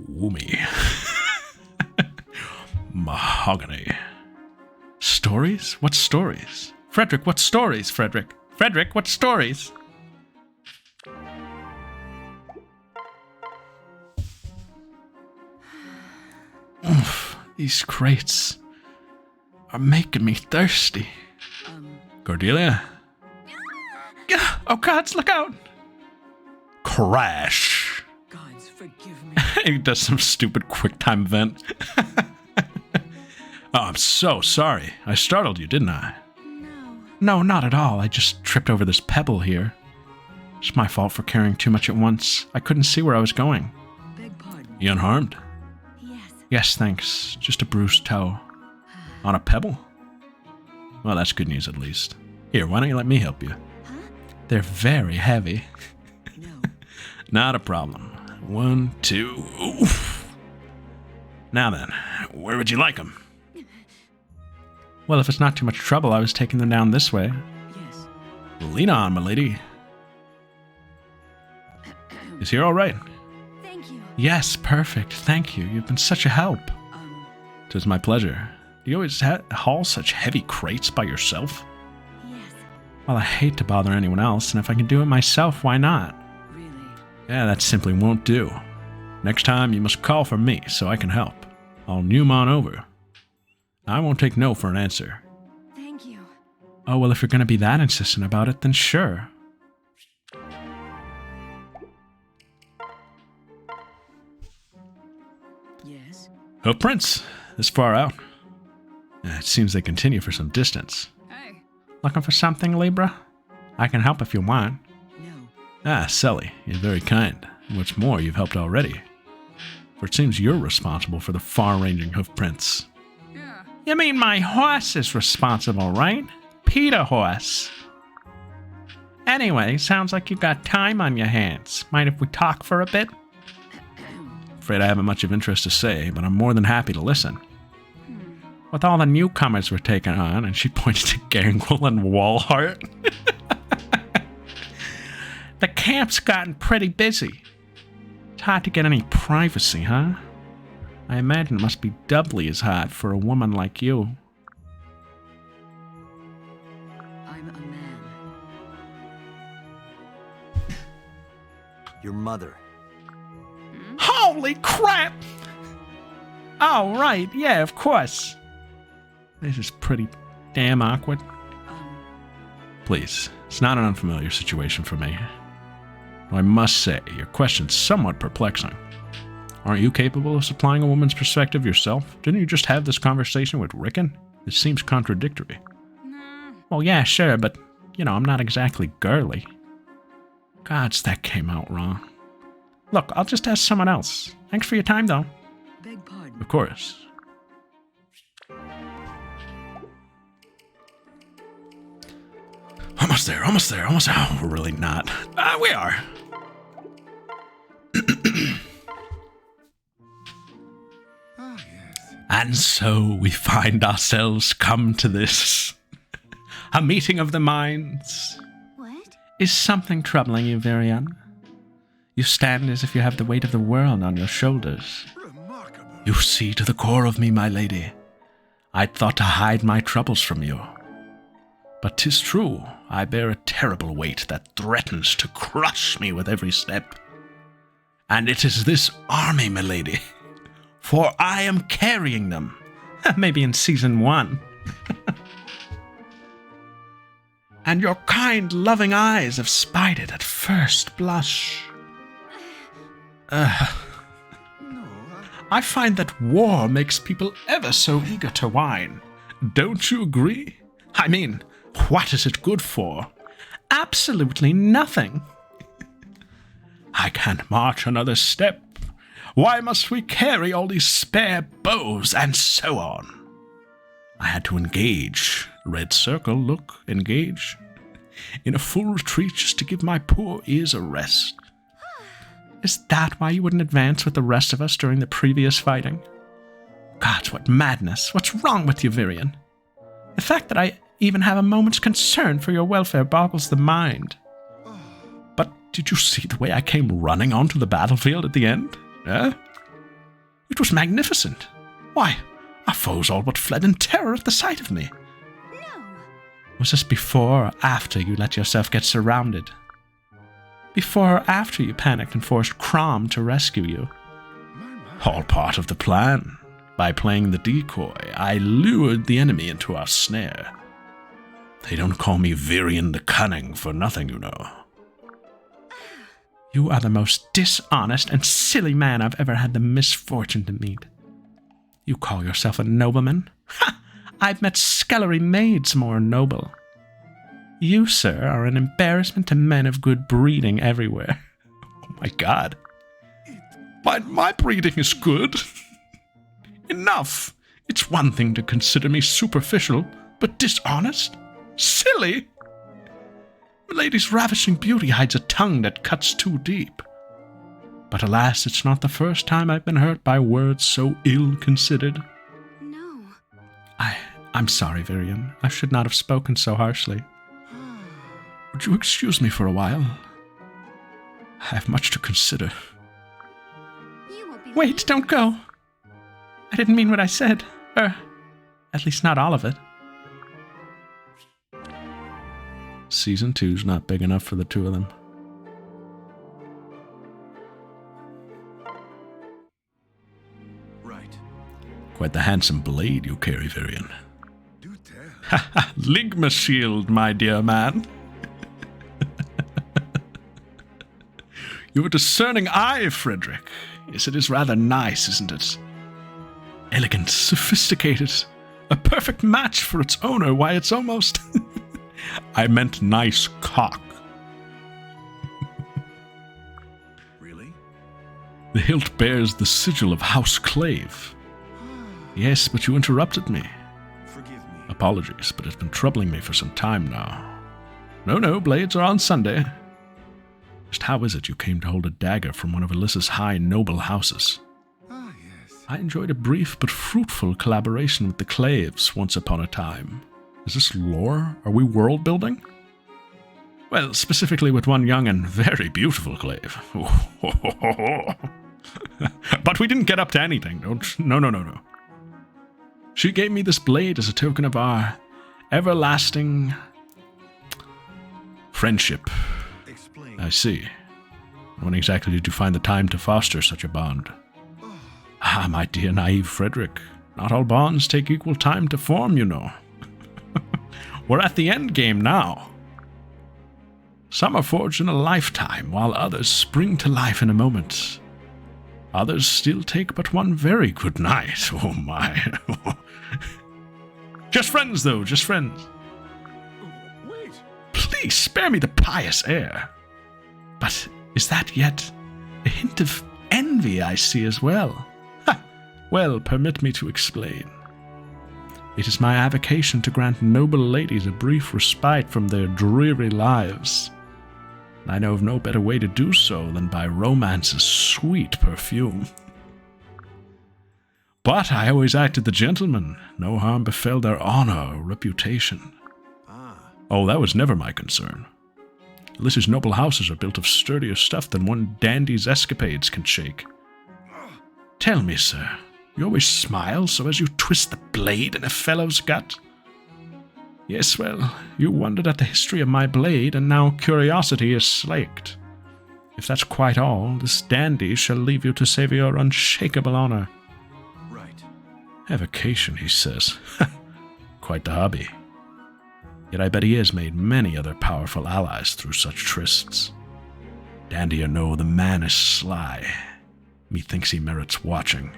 Woo me. Mahogany. Stories? What stories? Frederick, what stories, Frederick? Frederick, what stories? Oof, these crates are making me thirsty. Cordelia? Oh gods, look out! Crash! Gods, forgive me. He does some stupid QuickTime event. Oh, I'm so sorry. I startled you, didn't I? No. No, not at all. I just tripped over this pebble here. It's my fault for carrying too much at once. I couldn't see where I was going. Beg pardon. You unharmed? Yes. Yes, thanks. Just a bruised toe. On a pebble? Well, that's good news at least. Here, why don't you let me help you? Huh? They're very heavy. No. Not a problem. 1, 2, oof. Now then, where would you like them? Well, if it's not too much trouble, I was taking them down this way. Yes. Lean on, milady. Is here all right? Thank you. Yes, perfect. Thank you. You've been such a help. 'Tis my pleasure. Do you always haul such heavy crates by yourself? Yes. Well, I hate to bother anyone else, and if I can do it myself, why not? Really? Yeah, that simply won't do. Next time, you must call for me so I can help. I'll noom on over. I won't take no for an answer. Thank you. Oh, well, if you're going to be that insistent about it, then sure. Yes. Oh, Prince, this far out. It seems they continue for some distance. Hey. Looking for something, Libra? I can help if you want. No. Ah, Sully, you're very kind. What's more, you've helped already. For it seems you're responsible for the far-ranging hoofprints. Yeah. You mean my horse is responsible, right? Peter Horse. Anyway, sounds like you've got time on your hands. Mind if we talk for a bit? Afraid I haven't much of interest to say, but I'm more than happy to listen. With all the newcomers we're taking on, and she points to Gangrel and Walhart. The camp's gotten pretty busy. It's hard to get any privacy, huh? I imagine it must be doubly as hard for a woman like you. I'm a man. Your mother. Holy crap! Oh, right, yeah, of course. This is pretty damn awkward. Please, it's not an unfamiliar situation for me. Though I must say, your question's somewhat perplexing. Aren't you capable of supplying a woman's perspective yourself? Didn't you just have this conversation with Rickon? It seems contradictory. No. Well, yeah, sure, but, I'm not exactly girly. Gods, that came out wrong. Look, I'll just ask someone else. Thanks for your time, though. Beg pardon. Of course. Almost there. Oh, we're really not. We are. Ah, yes. And so we find ourselves come to this. A meeting of the minds. What? Is something troubling you, Virion? You stand as if you have the weight of the world on your shoulders. Remarkable. You see to the core of me, my lady. I'd thought to hide my troubles from you. But 'tis true, I bear a terrible weight that threatens to crush me with every step. And it is this army, my lady, for I am carrying them. Maybe in season 1. And your kind, loving eyes have spied it at first blush. No, I find that war makes people ever so eager to whine. Don't you agree? I mean, what is it good for? Absolutely nothing. I can't march another step. Why must we carry all these spare bows and so on? I had to engage. Red circle, look, engage. In a full retreat just to give my poor ears a rest. Is that why you wouldn't advance with the rest of us during the previous fighting? Gods, what madness. What's wrong with you, Virion? The fact that I even have a moment's concern for your welfare boggles the mind. But did you see the way I came running onto the battlefield at the end? Eh? It was magnificent. Why, our foes all but fled in terror at the sight of me. No. Was this before or after you let yourself get surrounded? Before or after you panicked and forced Crom to rescue you? All part of the plan. By playing the decoy, I lured the enemy into our snare. They don't call me Virion the Cunning for nothing, you know. You are the most dishonest and silly man I've ever had the misfortune to meet. You call yourself a nobleman? Ha! I've met scullery maids more noble. You, sir, are an embarrassment to men of good breeding everywhere. Oh my God. My breeding is good. Enough. It's one thing to consider me superficial, but dishonest? Silly? Milady's ravishing beauty hides a tongue that cuts too deep. But alas, it's not the first time I've been hurt by words so ill-considered. No. I'm sorry, Virion. I should not have spoken so harshly. Would you excuse me for a while? I have much to consider. You won't be Wait, don't go. I didn't mean what I said. At least not all of it. Season 2's not big enough for the two of them. Right. Quite the handsome blade you carry, Virion. Do tell. Ha ha! Ligma shield, my dear man. You have a discerning eye, Frederick. Yes, it is rather nice, isn't it? Elegant, sophisticated. A perfect match for its owner. Why, it's almost... I meant nice cock. Really? The hilt bears the sigil of House Clave. Yes, but you interrupted me. Forgive me. Apologies, but it's been troubling me for some time now. No, blades are on Sunday. Just how is it you came to hold a dagger from one of Alyssa's high noble houses? Ah, yes. I enjoyed a brief but fruitful collaboration with the Claves once upon a time. Is this lore? Are we world building? Well, specifically with one young and very beautiful Clave. But we didn't get up to anything. No. She gave me this blade as a token of our everlasting friendship. Explain. I see. When exactly did you find the time to foster such a bond? Ah, my dear naive Frederick. Not all bonds take equal time to form, you know. We're at the end game now. Some are forged in a lifetime, while others spring to life in a moment. Others still take but one very good night. Oh my. Just friends, though, just friends. Wait. Please spare me the pious air. But is that yet a hint of envy I see as well? Ha! Well, permit me to explain. It is my avocation to grant noble ladies a brief respite from their dreary lives. I know of no better way to do so than by romance's sweet perfume. But I always acted the gentleman. No harm befell their honor or reputation. Oh, that was never my concern. Alyssa's noble houses are built of sturdier stuff than one dandy's escapades can shake. Tell me, sir, you always smile so as you twist the blade in a fellow's gut? Yes, well, you wondered at the history of my blade, and now curiosity is slaked. If that's quite all, this dandy shall leave you to save your unshakable honor. Right. Avocation, he says. Quite the hobby. Yet I bet he has made many other powerful allies through such trysts. Dandy or no, the man is sly. Methinks he merits watching.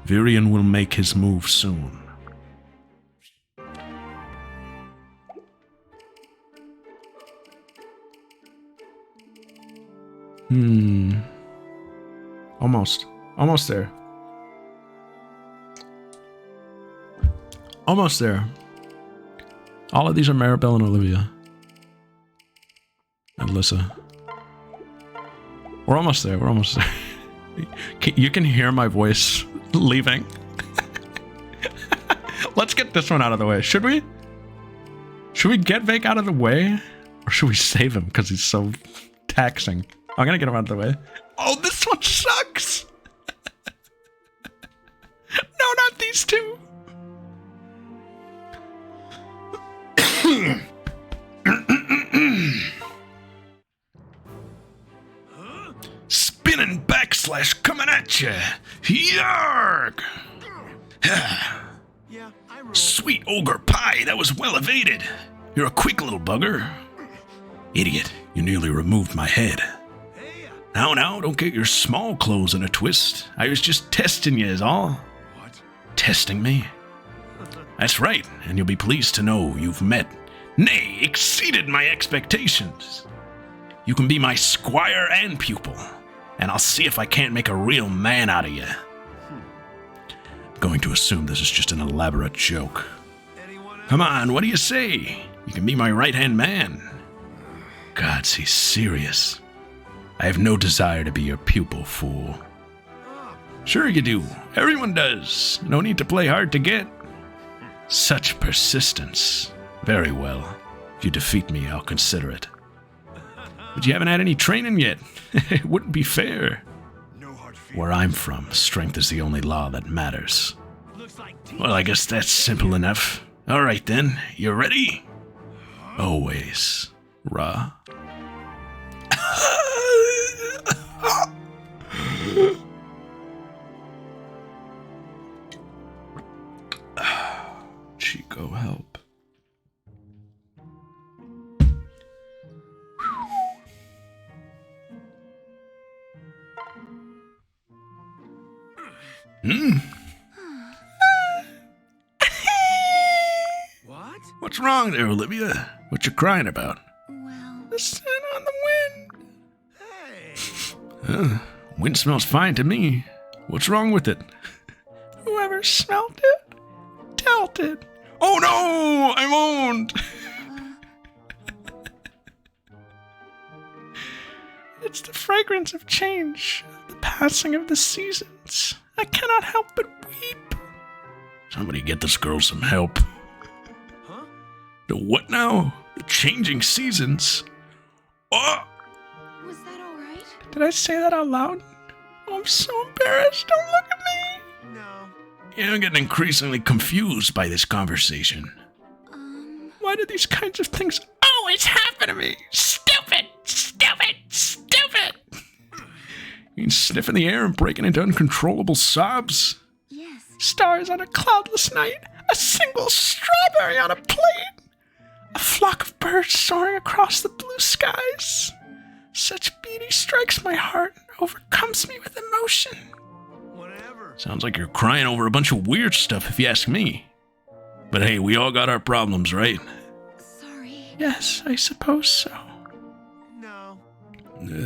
Virion will make his move soon. Almost there. Almost there. All of these are Maribel and Olivia. And Alyssa. We're almost there. You can hear my voice leaving. Let's get this one out of the way. Should we? Should we get Vake out of the way? Or should we save him because he's so taxing? I'm gonna get him out of the way. Oh, this one sucks! No, not these two! Spinning backslash coming at ya! Yarg! Yeah, I roll. Sweet ogre pie, that was well evaded. You're a quick little bugger. Idiot, you nearly removed my head. Hey. Now, don't get your small clothes in a twist. I was just testing you is all. What? Testing me? That's right, and you'll be pleased to know you've met, nay, exceeded my expectations. You can be my squire and pupil, and I'll see if I can't make a real man out of you. I'm going to assume this is just an elaborate joke. Anyone else? Come on, what do you say? You can be my right-hand man. Gods, he's serious. I have no desire to be your pupil, fool. Sure you do. Everyone does. No need to play hard to get. Such persistence. Very well. If you defeat me, I'll consider it. But you haven't had any training yet. It wouldn't be fair. No hard feelings. Where I'm from, strength is the only law that matters. Looks like Well, I guess that's simple enough. All right then, you ready? Always, Ra. Chico, help. What? What's wrong there, Olivia? What you crying about? Well, The scent on the wind. Hey. Wind smells fine to me. What's wrong with it? Whoever smelt it, dealt it. Oh no, I'm owned. It's the fragrance of change, the passing of the seasons. I cannot help but weep. Somebody get this girl some help. Huh? The what now? The changing seasons. Oh! was that all right? Did I say that out loud? Oh, I'm so embarrassed. Don't look at me. No. Yeah, I'm getting increasingly confused by this conversation. Why do these kinds of things always happen to me? Stupid, stupid, stupid. You mean sniffing the air and breaking into uncontrollable sobs? Yes. Stars on a cloudless night, a single strawberry on a plate. A flock of birds soaring across the blue skies. Such beauty strikes my heart and overcomes me with emotion. Whatever. Sounds like you're crying over a bunch of weird stuff, if you ask me. But hey, we all got our problems, right? Sorry. Yes, I suppose so. No.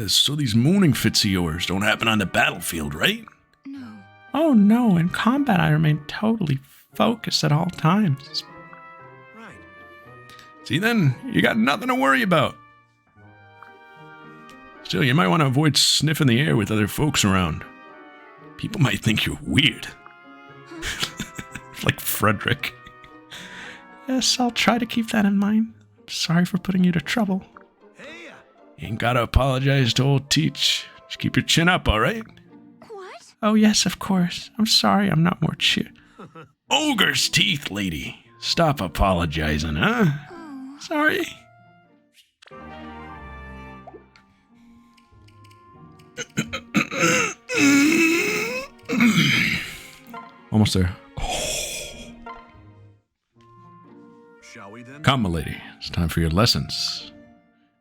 So these mooning fits of yours don't happen on the battlefield, right? No. Oh no, in combat I remain totally focused at all times. Right. See then, you got nothing to worry about. Still, you might want to avoid sniffing the air with other folks around. People might think you're weird. Like Frederick. Yes, I'll try to keep that in mind. Sorry for putting you to trouble. Hey. You ain't gotta apologize to old Teach. Just keep your chin up, alright? What? Oh yes, of course. I'm sorry I'm not more cheer. Ogre's teeth, lady. Stop apologizing, huh? Oh. Sorry. Almost there. Shall we then? Come, milady. It's time for your lessons.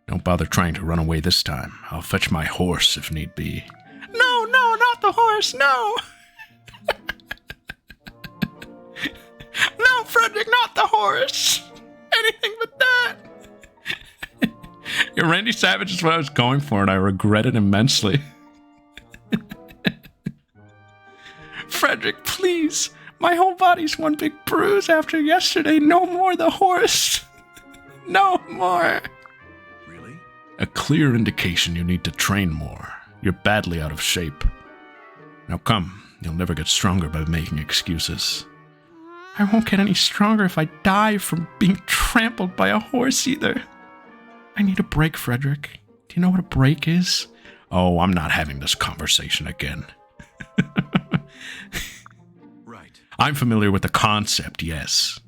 Don't bother trying to run away this time. I'll fetch my horse if need be. No, not the horse, no! No, Frederick, not the horse! Anything but that! Yeah, Randy Savage is what I was going for, and I regret it immensely. Frederick, please! My whole body's one big bruise after yesterday. No more the horse! No more! Really? A clear indication you need to train more. You're badly out of shape. Now come, you'll never get stronger by making excuses. I won't get any stronger if I die from being trampled by a horse either. I need a break, Frederick. Do you know what a break is? Oh, I'm not having this conversation again. Right. I'm familiar with the concept, yes,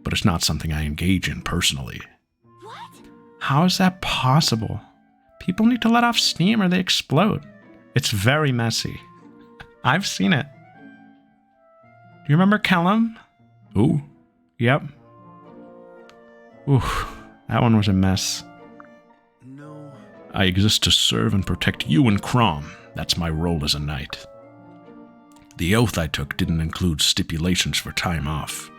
but it's not something I engage in personally. What? How is that possible? People need to let off steam or they explode. It's very messy. I've seen it. Do you remember Kellum? Ooh, Yep. Oof, that one was a mess. No. I exist to serve and protect you and Crom. That's my role as a knight. The oath I took didn't include stipulations for time off.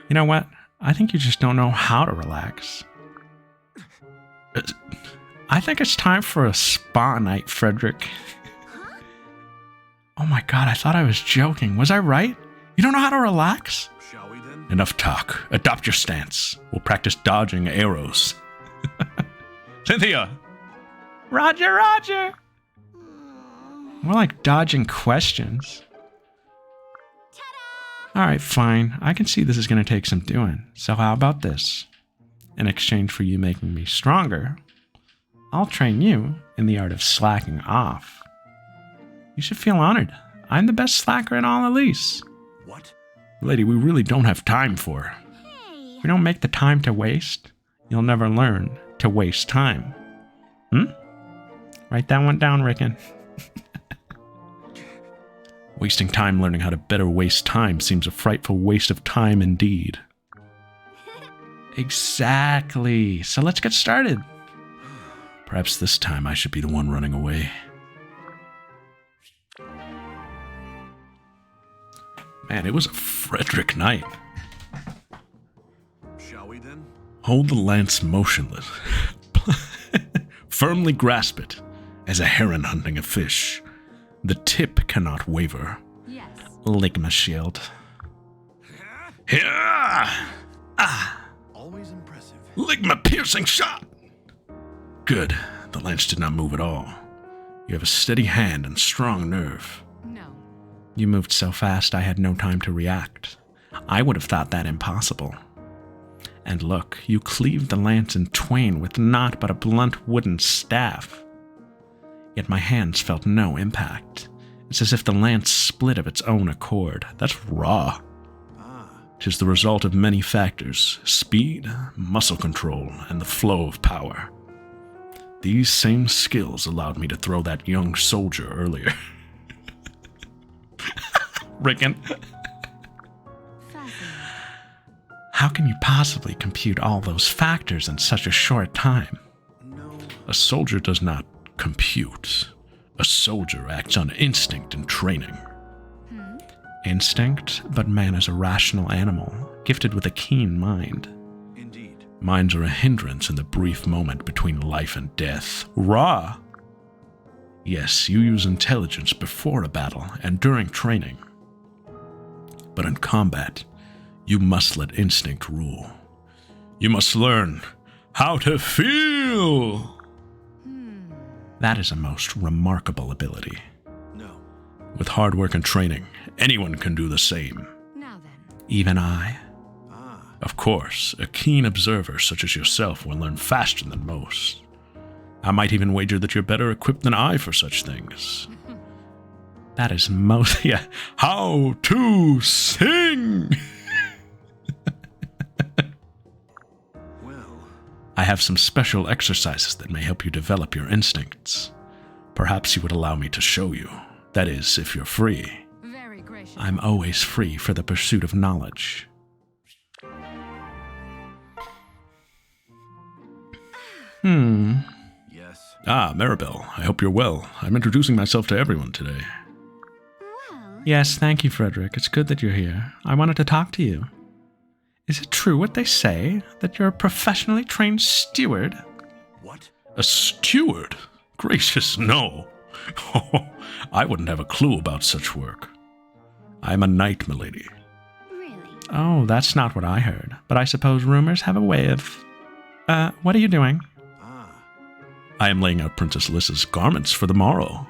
You know what? I think you just don't know how to relax. I think it's time for a spa night, Frederick. Oh my god, I thought I was joking. Was I right? You don't know how to relax? Shall we then? Enough talk. Adopt your stance. We'll practice dodging arrows. Cynthia! Roger, Roger! More like dodging questions. Alright, fine. I can see this is going to take some doing. So how about this? In exchange for you making me stronger, I'll train you in the art of slacking off. You should feel honored. I'm the best slacker in all Elise. What? Lady, we really don't have time for. Hey. If we don't make the time to waste, you'll never learn to waste time. Write that one down, Rickon. Wasting time learning how to better waste time seems a frightful waste of time indeed. Exactly. So let's get started. Perhaps this time I should be the one running away. Man, it was a Frederick night. Shall we then? Hold the lance motionless. Firmly grasp it, as a heron hunting a fish. The tip cannot waver. Yes. Ligma shield. Here! Always impressive. Ligma piercing shot! Good. The lance did not move at all. You have a steady hand and strong nerve. No. You moved so fast I had no time to react. I would have thought that impossible. And look, you cleaved the lance in twain with naught but a blunt wooden staff. Yet my hands felt no impact. It's as if the lance split of its own accord. That's raw. Ah. 'Tis the result of many factors: speed, muscle control, and the flow of power. These same skills allowed me to throw that young soldier earlier. Rickon. Fascinating. How can you possibly compute all those factors in such a short time? No. A soldier does not compute. A soldier acts on instinct and training. Instinct, but man is a rational animal, gifted with a keen mind. Indeed. Minds are a hindrance in the brief moment between life and death. Rah! Yes, you use intelligence before a battle and during training. But in combat, you must let instinct rule. You must learn how to feel! That is a most remarkable ability. No. With hard work and training, anyone can do the same. Now then. Even I. Ah. Of course, a keen observer such as yourself will learn faster than most. I might even wager that you're better equipped than I for such things. That is most... Yeah. How to sing! Well. I have some special exercises that may help you develop your instincts. Perhaps you would allow me to show you. That is, if you're free. Very gracious. I'm always free for the pursuit of knowledge. Yes. Ah, Maribel, I hope you're well. I'm introducing myself to everyone today. Well, Yes, thank you, Frederick. It's good that you're here. I wanted to talk to you. Is it true what they say, that you're a professionally trained steward? What? A steward? Gracious, no. I wouldn't have a clue about such work. I am a knight, milady. really? Oh, that's not what I heard. But I suppose rumors have a way of... what are you doing? Ah. I am laying out Princess Lyssa's garments for the morrow.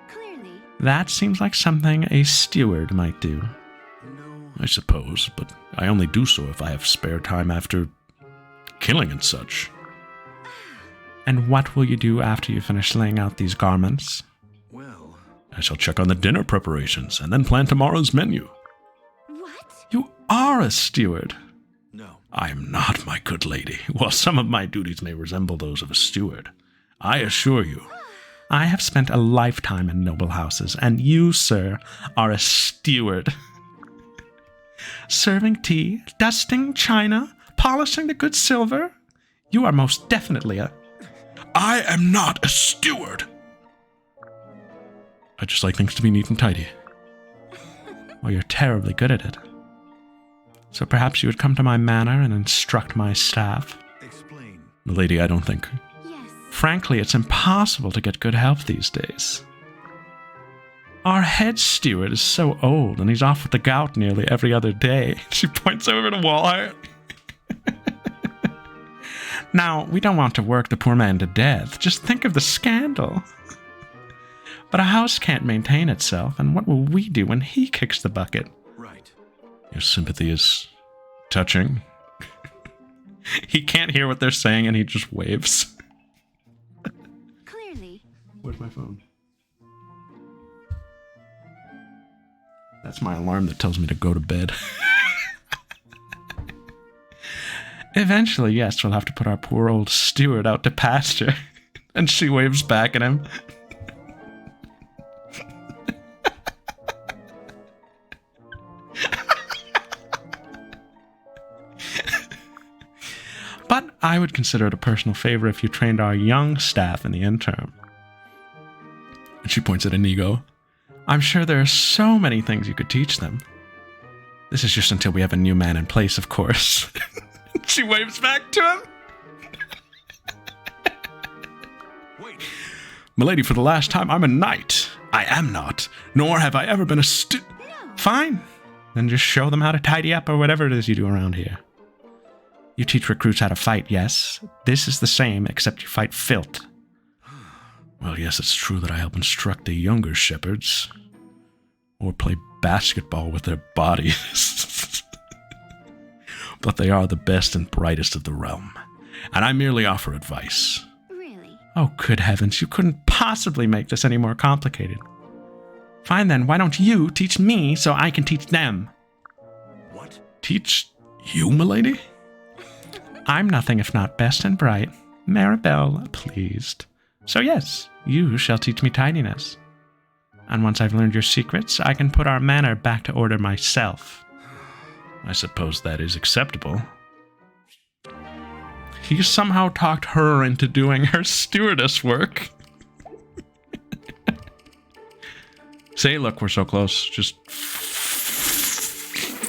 Clearly. That seems like something a steward might do. No. I suppose, but I only do so if I have spare time after killing and such. And what will you do after you finish laying out these garments? Well. I shall check on the dinner preparations and then plan tomorrow's menu. What? You are a steward. No. I am not, my good lady. While some of my duties may resemble those of a steward, I assure you, I have spent a lifetime in noble houses, and you, sir, are a steward. Serving tea, dusting china, polishing the good silver. You are most definitely a... I am not a steward. I just like things to be neat and tidy. Well, you're terribly good at it. So perhaps you would come to my manor and instruct my staff. Explain. Milady, I don't think. Yes. Frankly, it's impossible to get good help these days. Our head steward is so old, and he's off with the gout nearly every other day. She points over to Wallheart. Now, we don't want to work the poor man to death. Just think of the scandal. But a house can't maintain itself, and what will we do when he kicks the bucket? Right. Your sympathy is touching. He can't hear what they're saying, and he just waves. Clearly. Where's my phone? That's my alarm that tells me to go to bed. Eventually, yes, we'll have to put our poor old steward out to pasture. And she waves back at him. But I would consider it a personal favor if you trained our young staff in the interim. And she points at Inigo. I'm sure there are so many things you could teach them. This is just until we have a new man in place, of course. She waves back to him. Wait. Milady, for the last time, I'm a knight. I am not, nor have I ever been a Fine. Then just show them how to tidy up or whatever it is you do around here. You teach recruits how to fight, yes. This is the same, except you fight filth. Well, yes, it's true that I help instruct the younger shepherds. Or play basketball with their bodies. But they are the best and brightest of the realm. And I merely offer advice. Really? Oh, good heavens, you couldn't possibly make this any more complicated. Fine then, why don't you teach me so I can teach them? What? Teach you, milady? I'm nothing if not best and bright. Maribel pleased. So yes, you shall teach me tidiness. And once I've learned your secrets, I can put our manor back to order myself. I suppose that is acceptable. You somehow talked her into doing her stewardess work. Say, look, we're so close. Just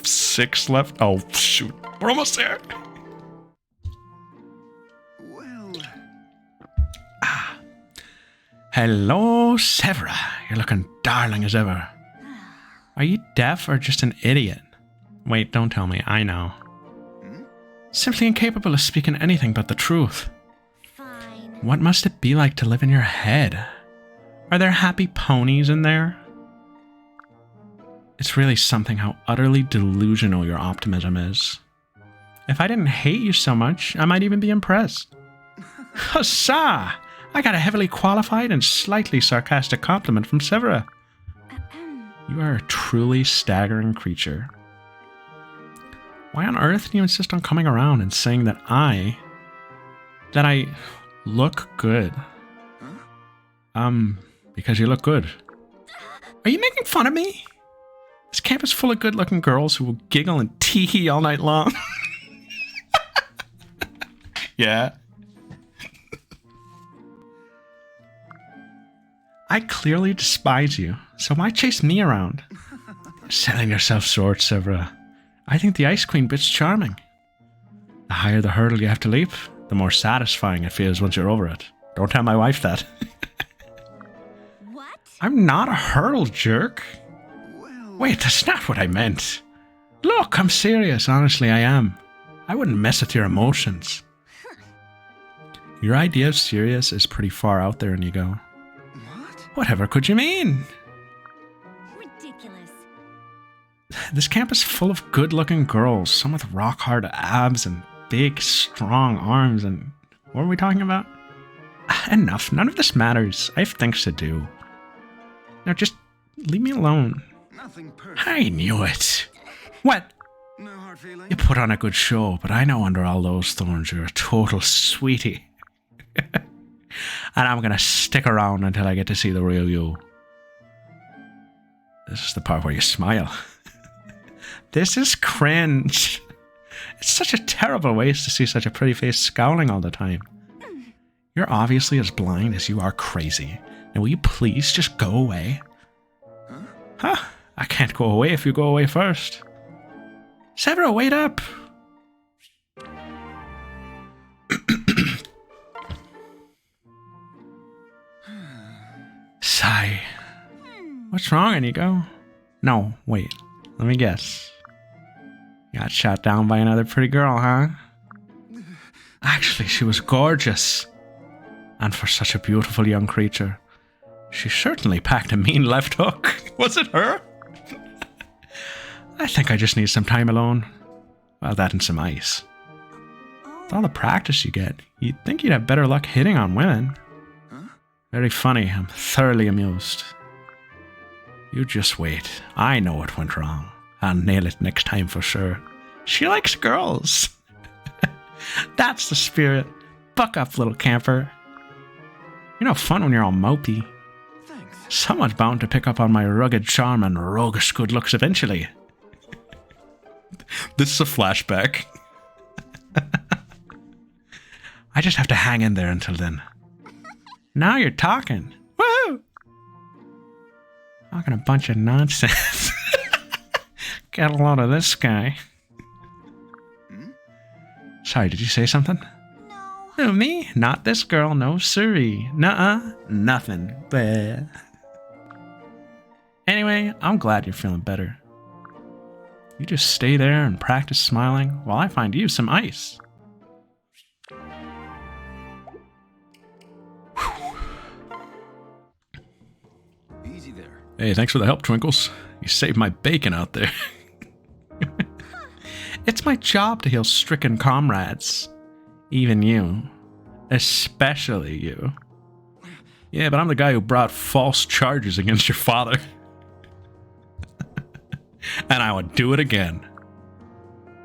6 left. Oh, shoot. We're almost there. Well, Hello, Severa. You're looking darling as ever. Are you deaf or just an idiot? Wait, don't tell me. I know. Simply incapable of speaking anything but the truth. Fine. What must it be like to live in your head? Are there happy ponies in there? It's really something how utterly delusional your optimism is. If I didn't hate you so much, I might even be impressed. Huzzah! I got a heavily qualified and slightly sarcastic compliment from Severa. You are a truly staggering creature. Why on earth do you insist on coming around and saying that I look good? Because you look good. Are you making fun of me? This camp is full of good-looking girls who will giggle and tee-hee all night long. Yeah. I clearly despise you, so why chase me around? Selling yourself short, Severa. I think the Ice Queen bit's charming. The higher the hurdle you have to leap, the more satisfying it feels once you're over it. Don't tell my wife that. What? I'm not a hurdle jerk. well. Wait, that's not what I meant. Look, I'm serious. Honestly, I am. I wouldn't mess with your emotions. Your idea of serious is pretty far out there, Inigo. What? Whatever could you mean? Ridiculous. This camp is full of good-looking girls, some with rock-hard abs and big, strong arms, and... what were we talking about? Enough. None of this matters. I have things to do. Now just leave me alone. Nothing perfect. I knew it. What? No hard feelings. You put on a good show, but I know under all those thorns you're a total sweetie. And I'm gonna stick around until I get to see the real you. This is the part where you smile. This is cringe. It's such a terrible waste to see such a pretty face scowling all the time. You're obviously as blind as you are crazy. Now will you please just go away? Huh? I can't go away if you go away first. Severa, wait up! Sigh. What's wrong, Inigo? No, wait. Let me guess. You got shot down by another pretty girl, huh? Actually, she was gorgeous. And for such a beautiful young creature, she certainly packed a mean left hook. Was it her? I think I just need some time alone. Well, that and some ice. With all the practice you get, you'd think you'd have better luck hitting on women. Very funny. I'm thoroughly amused. You just wait. I know what went wrong. I'll nail it next time for sure. She likes girls. That's the spirit. Buck up, little camper. You're no fun when you're all mopey. Thanks. Someone's bound to pick up on my rugged charm and roguish good looks eventually. This is a flashback. I just have to hang in there until then. Now you're talking. Woo! Talking a bunch of nonsense. Get a load of this guy. Sorry, did you say something? No. Who, me? Not this girl, no siree. Nuh-uh, nothing. Bleh. Anyway, I'm glad you're feeling better. You just stay there and practice smiling while I find you some ice. Easy there. Hey, thanks for the help, Twinkles. You saved my bacon out there. It's my job to heal stricken comrades. Even you. Especially you. Yeah, but I'm the guy who brought false charges against your father. And I would do it again.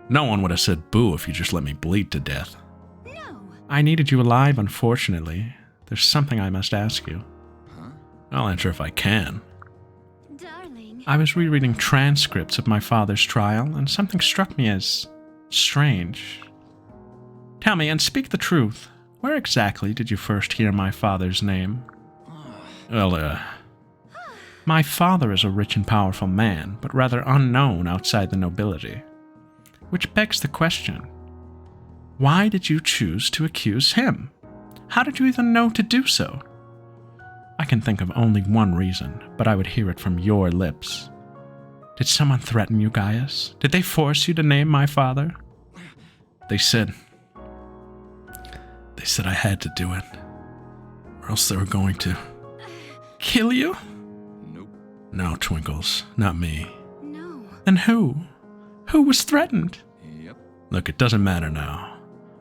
No one would have said boo if you just let me bleed to death. No. I needed you alive, unfortunately. There's something I must ask you. I'll answer if I can. Darling. I was rereading transcripts of my father's trial, and something struck me as strange. Tell me, and speak the truth. Where exactly did you first hear my father's name? Well, my father is a rich and powerful man, but rather unknown outside the nobility. Which begs the question, why did you choose to accuse him? How did you even know to do so? I can think of only one reason, but I would hear it from your lips. Did someone threaten you, Gaius? Did they force you to name my father? They said I had to do it, or else they were going to kill you? Nope. No, Twinkles, not me. No. Then who? Who was threatened? Yep. Look, it doesn't matter now.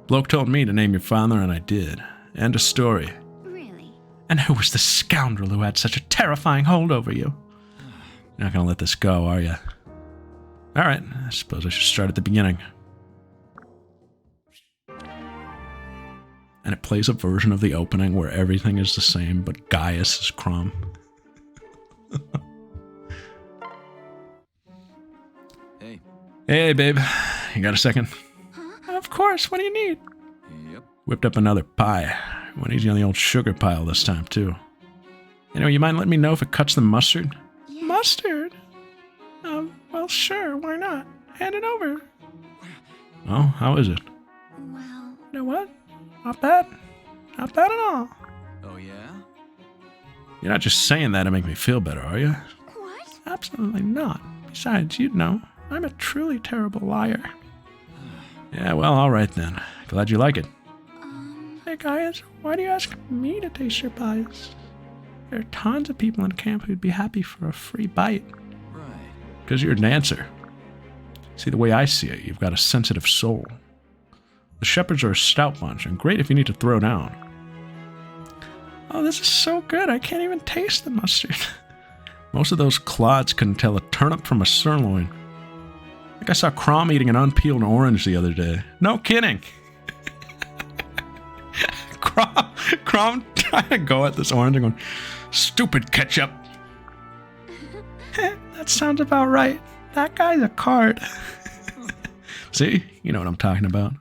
Bloke told me to name your father, and I did. End of story. Really? And who was the scoundrel who had such a terrifying hold over you? You're not gonna let this go, are you? Alright, I suppose I should start at the beginning. And it plays a version of the opening where everything is the same, but Gaius is Crom. Hey. Hey, babe. You got a second? Of course, what do you need? Yep. Whipped up another pie. Went easy on the old sugar pile this time, too. Anyway, you mind letting me know if it cuts the mustard? Yes. Mustard? Well, sure, why not? Hand it over. Oh, how is it? Well, You know what? Not bad. Not bad at all. Oh, yeah? You're not just saying that to make me feel better, are you? what? Absolutely not. Besides, you'd know, I'm a truly terrible liar. Yeah, well, alright then. Glad you like it. Hey guys, why do you ask me to taste your pies? There are tons of people in camp who'd be happy for a free bite. Right. Because you're a dancer. See, the way I see it, you've got a sensitive soul. The shepherds are a stout bunch, and great if you need to throw down. Oh, this is so good, I can't even taste the mustard. Most of those clods couldn't tell a turnip from a sirloin. I think I saw Crom eating an unpeeled orange the other day. No kidding. Crom trying to go at this orange and going, stupid ketchup. That sounds about right. That guy's a card. See? You know what I'm talking about.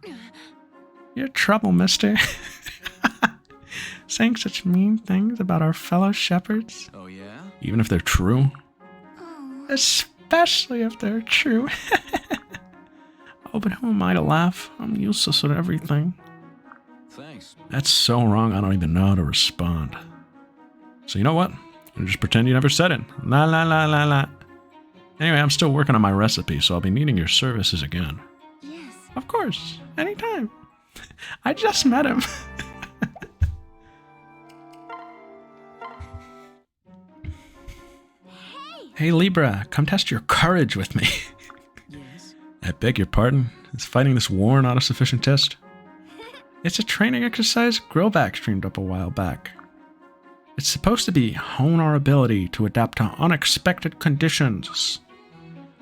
You're trouble, mister. Saying such mean things about our fellow shepherds. Oh, yeah? Even if they're true. Oh. Especially if they're true. Oh, but who am I to laugh? I'm useless at everything. Thanks. That's so wrong, I don't even know how to respond. So you know what? I'll just pretend you never said it. La la la la la. Anyway, I'm still working on my recipe, so I'll be needing your services again. Yes. Of course, anytime. I just met him. Hey Libra, come test your courage with me. Yes? I beg your pardon. Is fighting this war not a sufficient test? It's a training exercise Grillback streamed up a while back. It's supposed to be hone our ability to adapt to unexpected conditions.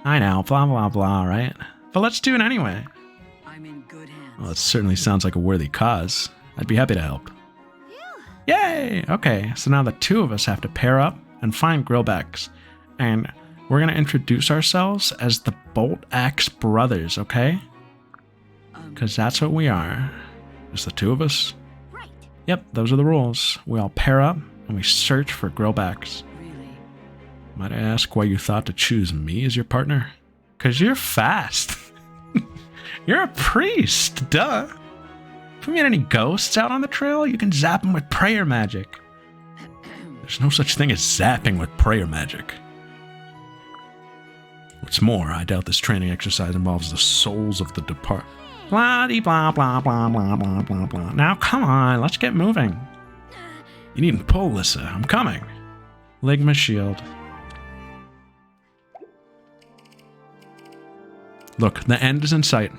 I know, blah blah blah, right? But let's do it anyway. I'm in good hands. Well, it certainly sounds like a worthy cause. I'd be happy to help. Yay! Okay, so now the two of us have to pair up and find Grillbacks. And we're gonna introduce ourselves as the Bolt Axe Brothers, okay? Because that's what we are. Just the two of us. Right. Yep, those are the rules. We all pair up and we search for Grillbacks. Really? Might I ask why you thought to choose me as your partner? Because you're fast. You're a priest, duh. If we meet any ghosts out on the trail, you can zap them with prayer magic. There's no such thing as zapping with prayer magic. What's more, I doubt this training exercise involves the souls of the depart. Blah blah blah blah blah blah blah blah. Now come on, let's get moving. You needn't pull, Lissa. I'm coming. Ligma shield. Look, the end is in sight.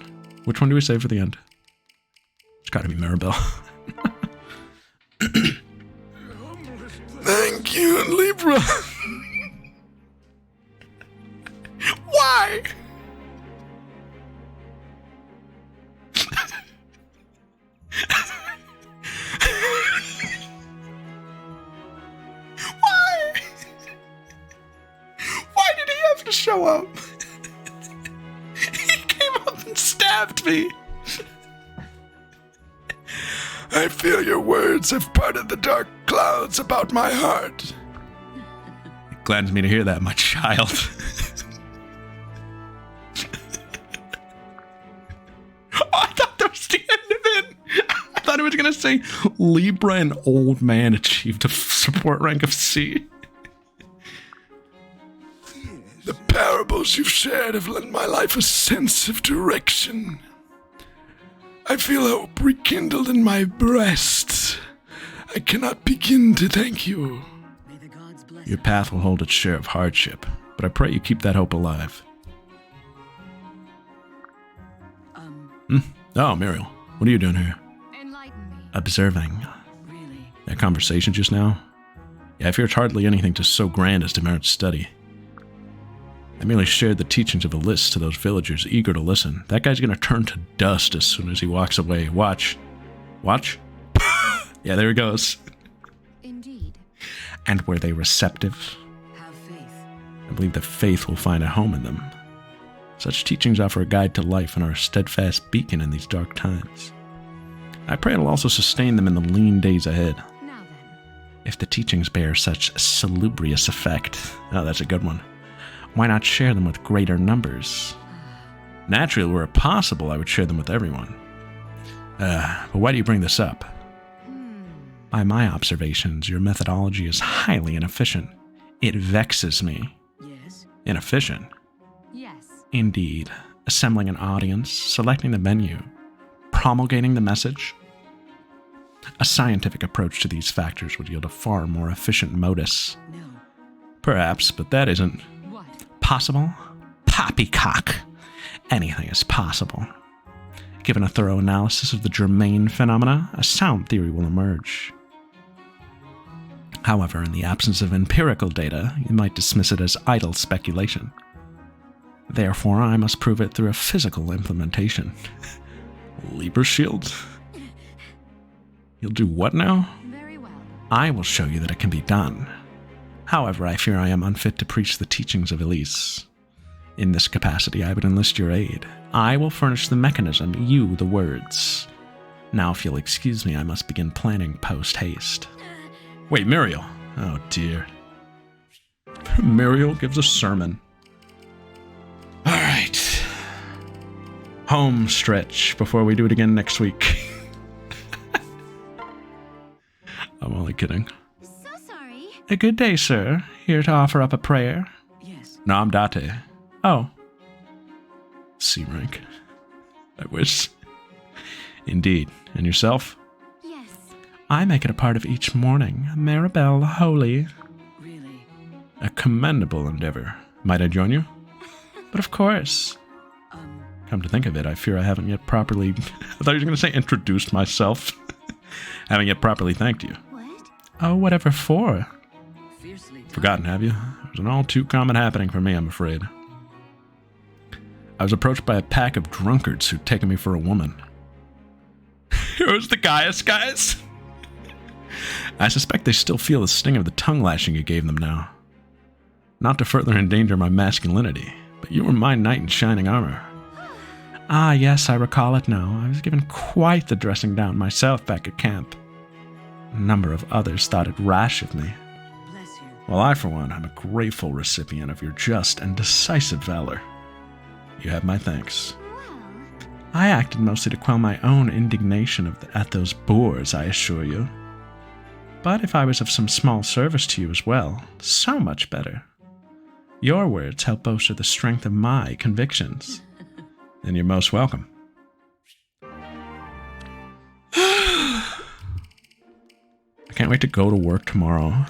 Which one do we save for the end? It's gotta be Maribel. Thank you, Libra. Why? Why? Why did he have to show up? He came up and stabbed me. I feel your words have parted the dark clouds about my heart. It gladdens me to hear that, my child. Oh, I thought that was the end of it. I thought it was going to say, Libra, an old man, achieved a support rank of C. The parables you've shared have lent my life a sense of direction. I feel hope rekindled in my breast. I cannot begin to thank you. May the gods bless Your us. path will hold its share of hardship, but I pray you keep that hope alive. Oh, Muriel, what are you doing here? Enlighten me. Observing. Really? That conversation just now? Yeah, I fear it's hardly anything to so grand as to merit study. I merely shared the teachings of Elise to those villagers eager to listen. That guy's gonna turn to dust as soon as he walks away. Watch. Watch. Yeah, there he goes. Indeed. And were they receptive? Have faith. I believe that faith will find a home in them. Such teachings offer a guide to life and are a steadfast beacon in these dark times. I pray it'll also sustain them in the lean days ahead. Now then. If the teachings bear such salubrious effect, oh, that's a good one, why not share them with greater numbers? Naturally, were it possible, I would share them with everyone. But why do you bring this up? By my observations, your methodology is highly inefficient. It vexes me. Yes. Inefficient? Yes. Indeed. Assembling an audience, selecting the venue, promulgating the message. A scientific approach to these factors would yield a far more efficient modus. No. Perhaps, but that isn't What? possible. Poppycock. Anything is possible. Given a thorough analysis of the germane phenomena, a sound theory will emerge. However, in the absence of empirical data, you might dismiss it as idle speculation. Therefore, I must prove it through a physical implementation. Libra shield? You'll do what now? Very well. I will show you that it can be done. However, I fear I am unfit to preach the teachings of Elise. In this capacity, I would enlist your aid. I will furnish the mechanism, you the words. Now, if you'll excuse me, I must begin planning post-haste. Wait, Muriel. Oh, dear. Muriel gives a sermon. All right. Home stretch before we do it again next week. I'm only kidding. So sorry. A good day, sir. Here to offer up a prayer. Yes. Nam date. Oh. C rank. I wish. Indeed. And yourself? Yes. I make it a part of each morning. Maribel Holy. Really? A commendable endeavor. Might I join you? But of course. Come to think of it, I fear I haven't yet properly... I thought you were going to say introduced myself. Haven't yet properly thanked you. What? Oh, whatever for? Fiercely. Forgotten, have you? It was an all too common happening for me, I'm afraid. I was approached by a pack of drunkards who'd taken me for a woman. Who's the Gaius guys? I suspect they still feel the sting of the tongue lashing you gave them now. Not to further endanger my masculinity, but you were my knight in shining armor. Ah, yes, I recall it now. I was given quite the dressing down myself back at camp. A number of others thought it rash of me. Bless you. Well, I, for one, am a grateful recipient of your just and decisive valor. You have my thanks. Well. I acted mostly to quell my own indignation at those boors, I assure you. But if I was of some small service to you as well, so much better. Your words help bolster the strength of my convictions. Then you're most welcome. I can't wait to go to work tomorrow.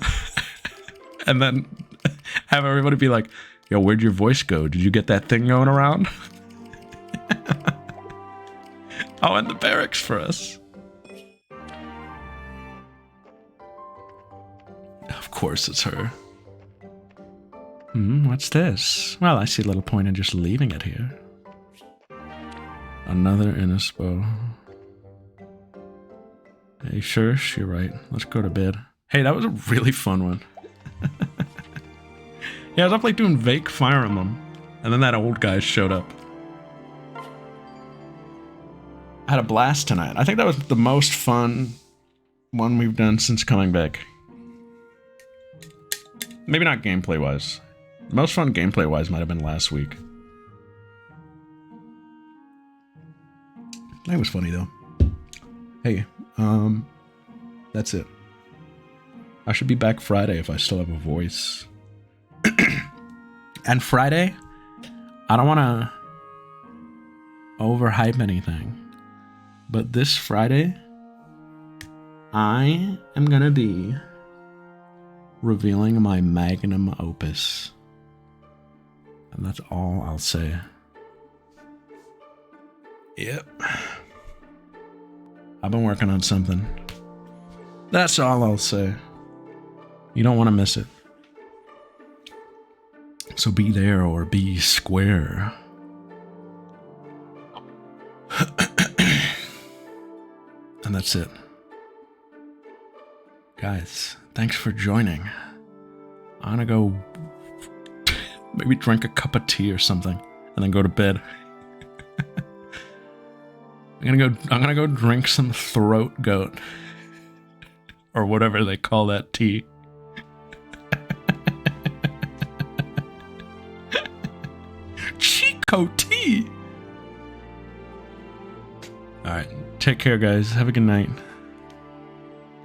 And then have everybody be like, yo, where'd your voice go? Did you get that thing going around? Oh, and the barracks for us. Of course it's her. What's this? Well, I see little point in just leaving it here. Another inspo. Hey, sure, you're right. Let's go to bed. Hey, that was a really fun one. Yeah, I was up like doing Vake Fire Emblem, and then that old guy showed up. had a blast tonight. I think that was the most fun one we've done since coming back. Maybe not gameplay-wise. The most fun gameplay-wise might have been last week. That was funny, though. Hey, that's it. I should be back Friday if I still have a voice. And Friday, I don't want to overhype anything, but this Friday, I am going to be revealing my magnum opus. And that's all I'll say. Yep. I've been working on something. That's all I'll say. You don't want to miss it. So be there or be square. And that's it. Guys, thanks for joining. I'm gonna go maybe drink a cup of tea or something and then go to bed. I'm gonna go drink some throat goat. Or whatever they call that tea. Chico tea! Alright, take care guys. Have a good night.